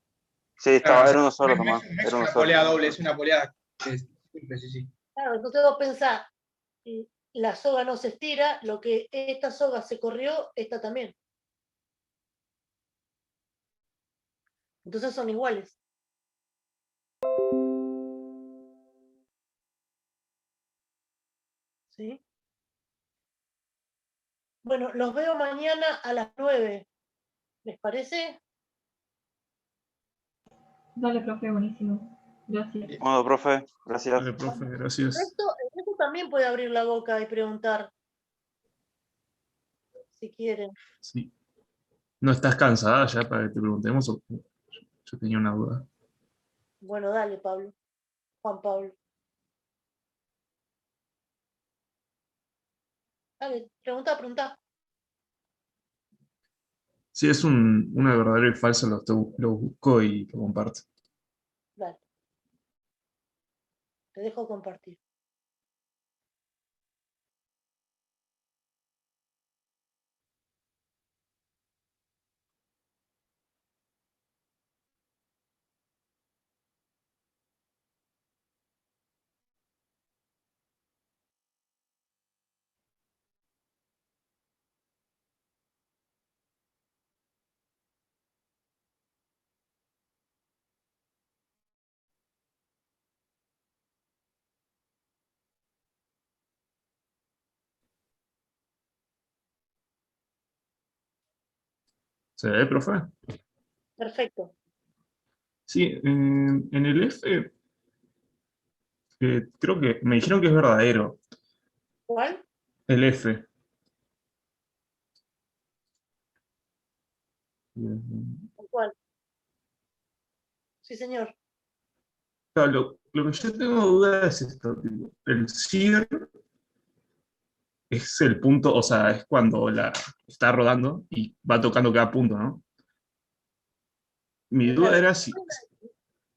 Sí, Claro, era uno solo no nomás. es Era uno una solo. polea doble, es una polea simple, sí, sí. Claro, entonces vos pensás, la soga no se estira, lo que esta soga se corrió, esta también. Entonces son iguales. ¿Sí? Bueno, los veo mañana a las 9. ¿Les parece? Dale, profe, buenísimo. Gracias. Bueno, profe, gracias. Dale, profe, gracias. El resto también puede abrir la boca y preguntar, si quieren. Sí. ¿No estás cansada ya para que te preguntemos? Yo tenía una duda. Bueno, dale, Pablo. Juan Pablo. Dale, pregunta. Si es una verdadero y falso, lo busco y lo comparto. Dale. Te dejo compartir. ¿Se ve, profe? Perfecto. Sí, en el F, creo que me dijeron que es verdadero. ¿Cuál? El F. ¿Cuál? Sí, señor. Claro, lo que yo tengo duda es esto, tipo, el SIR es el punto, o sea, es cuando la está rodando y va tocando cada punto, ¿no? Mi duda Claro. era si...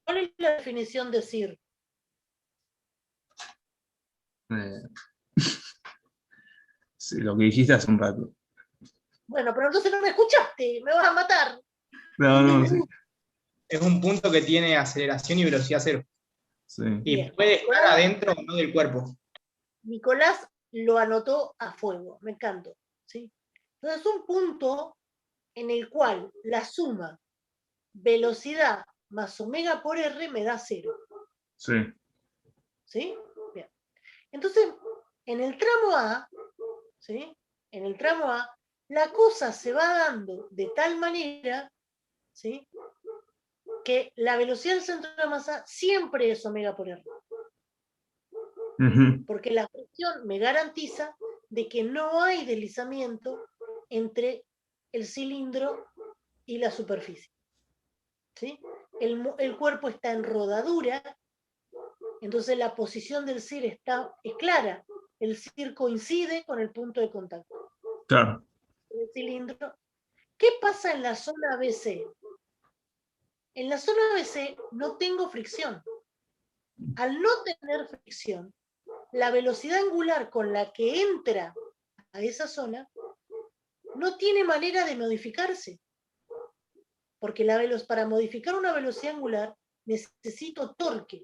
¿Cuál es la definición de SIR? eh, sí, lo que dijiste hace un rato. Bueno, pero entonces no me escuchaste, me vas a matar. No, no, sí. Es un punto que tiene aceleración y velocidad cero. Sí. Y Bien. puede estar adentro o no del cuerpo. Nicolás lo anotó a fuego, me encantó. ¿Sí? Entonces, un punto en el cual la suma velocidad más omega por R me da 0. Sí. ¿Sí? Bien. Entonces, en el tramo A, ¿sí? En el tramo A, la cosa se va dando de tal manera, ¿sí? Que la velocidad del centro de masa siempre es omega por R. Ujú. Porque la fricción me garantiza de que no hay deslizamiento entre el cilindro y la superficie. ¿Sí? El cuerpo está en rodadura, entonces la posición del CIR es clara. El CIR coincide con el punto de contacto. Claro. El cilindro. ¿Qué pasa en la zona BC? En la zona BC no tengo fricción. Al no tener fricción, la velocidad angular con la que entra a esa zona no tiene manera de modificarse. Porque para modificar una velocidad angular necesito torque.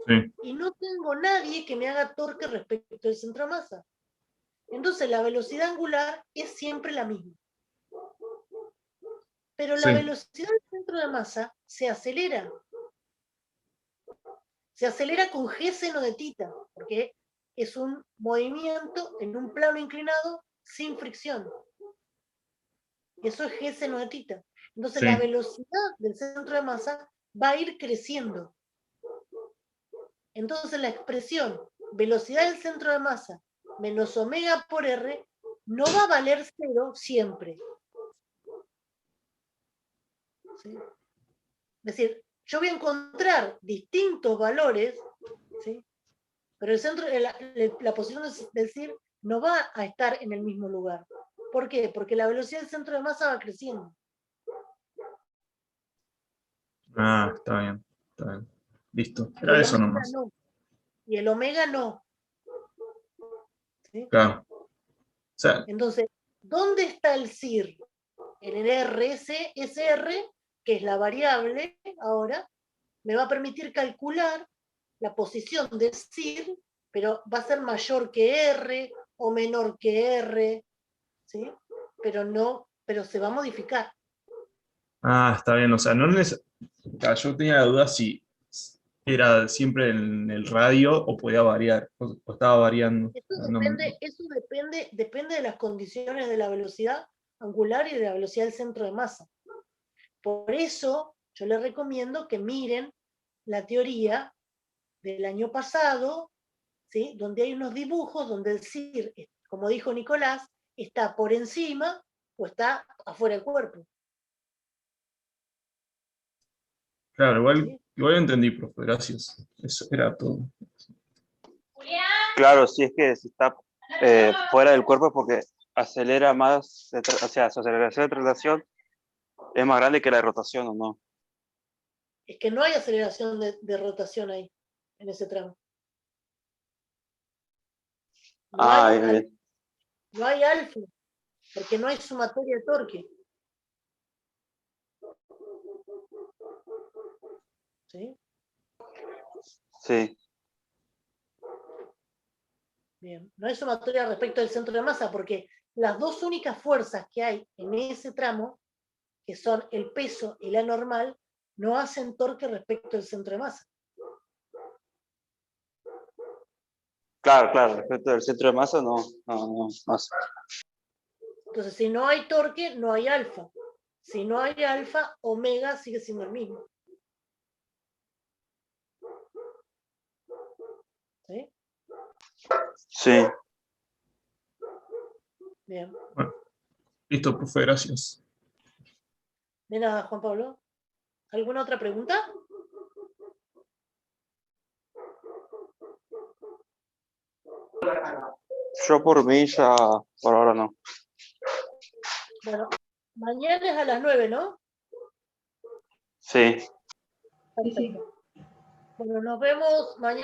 Sí. Y no tengo nadie que me haga torque respecto del centro de masa. Entonces la velocidad angular es siempre la misma. Pero la Sí. velocidad del centro de masa se acelera. Se acelera con G seno de tita, porque es un movimiento en un plano inclinado sin fricción. Eso es G seno de tita. Entonces Sí. la velocidad del centro de masa va a ir creciendo. Entonces la expresión velocidad del centro de masa menos omega por R no va a valer 0 siempre. ¿Sí? Es decir, yo voy a encontrar distintos valores, ¿sí? Pero el centro, la posición del CIR no va a estar en el mismo lugar. ¿Por qué? Porque la velocidad del centro de masa va creciendo. Ah, está bien. Está bien. Listo. Y Era el eso omega nomás. no. Y el omega no. ¿Sí? Claro. O sea, Entonces, ¿dónde está el CIR? En el SR, que es la variable ahora, me va a permitir calcular la posición del CIR, pero va a ser mayor que R o menor que R, ¿sí? Pero se va a modificar. está bien. O sea, no yo tenía la duda si era siempre en el radio o podía variar, o estaba variando. Depende de las condiciones de la velocidad angular y de la velocidad del centro de masa. Por eso yo les recomiendo que miren la teoría del año pasado, ¿sí? Donde hay unos dibujos donde el CIR, como dijo Nicolás, está por encima o está afuera del cuerpo. Claro, ¿Sí? igual entendí, profe, gracias. Eso era todo. Claro, si es que si está fuera del cuerpo es porque acelera más, o sea, su aceleración de traslación es más grande que la de rotación, ¿o no? Es que no hay aceleración de rotación ahí, en ese tramo. No hay alfa, porque no hay sumatoria de torque. ¿Sí? Sí. Bien. No hay sumatoria respecto del centro de masa, porque las dos únicas fuerzas que hay en ese tramo, que son el peso y la normal, no hacen torque respecto del centro de masa. Claro, respecto del centro de masa, no, masa. Entonces, si no hay torque, no hay alfa. Si no hay alfa, omega sigue siendo el mismo. ¿Sí? Sí. Bien. Bueno, listo, profe, gracias. De nada, Juan Pablo. ¿Alguna otra pregunta? Yo por mí ya, por ahora no. Bueno, mañana es a las 9, ¿no? Sí. Sí, sí. Bueno, nos vemos mañana.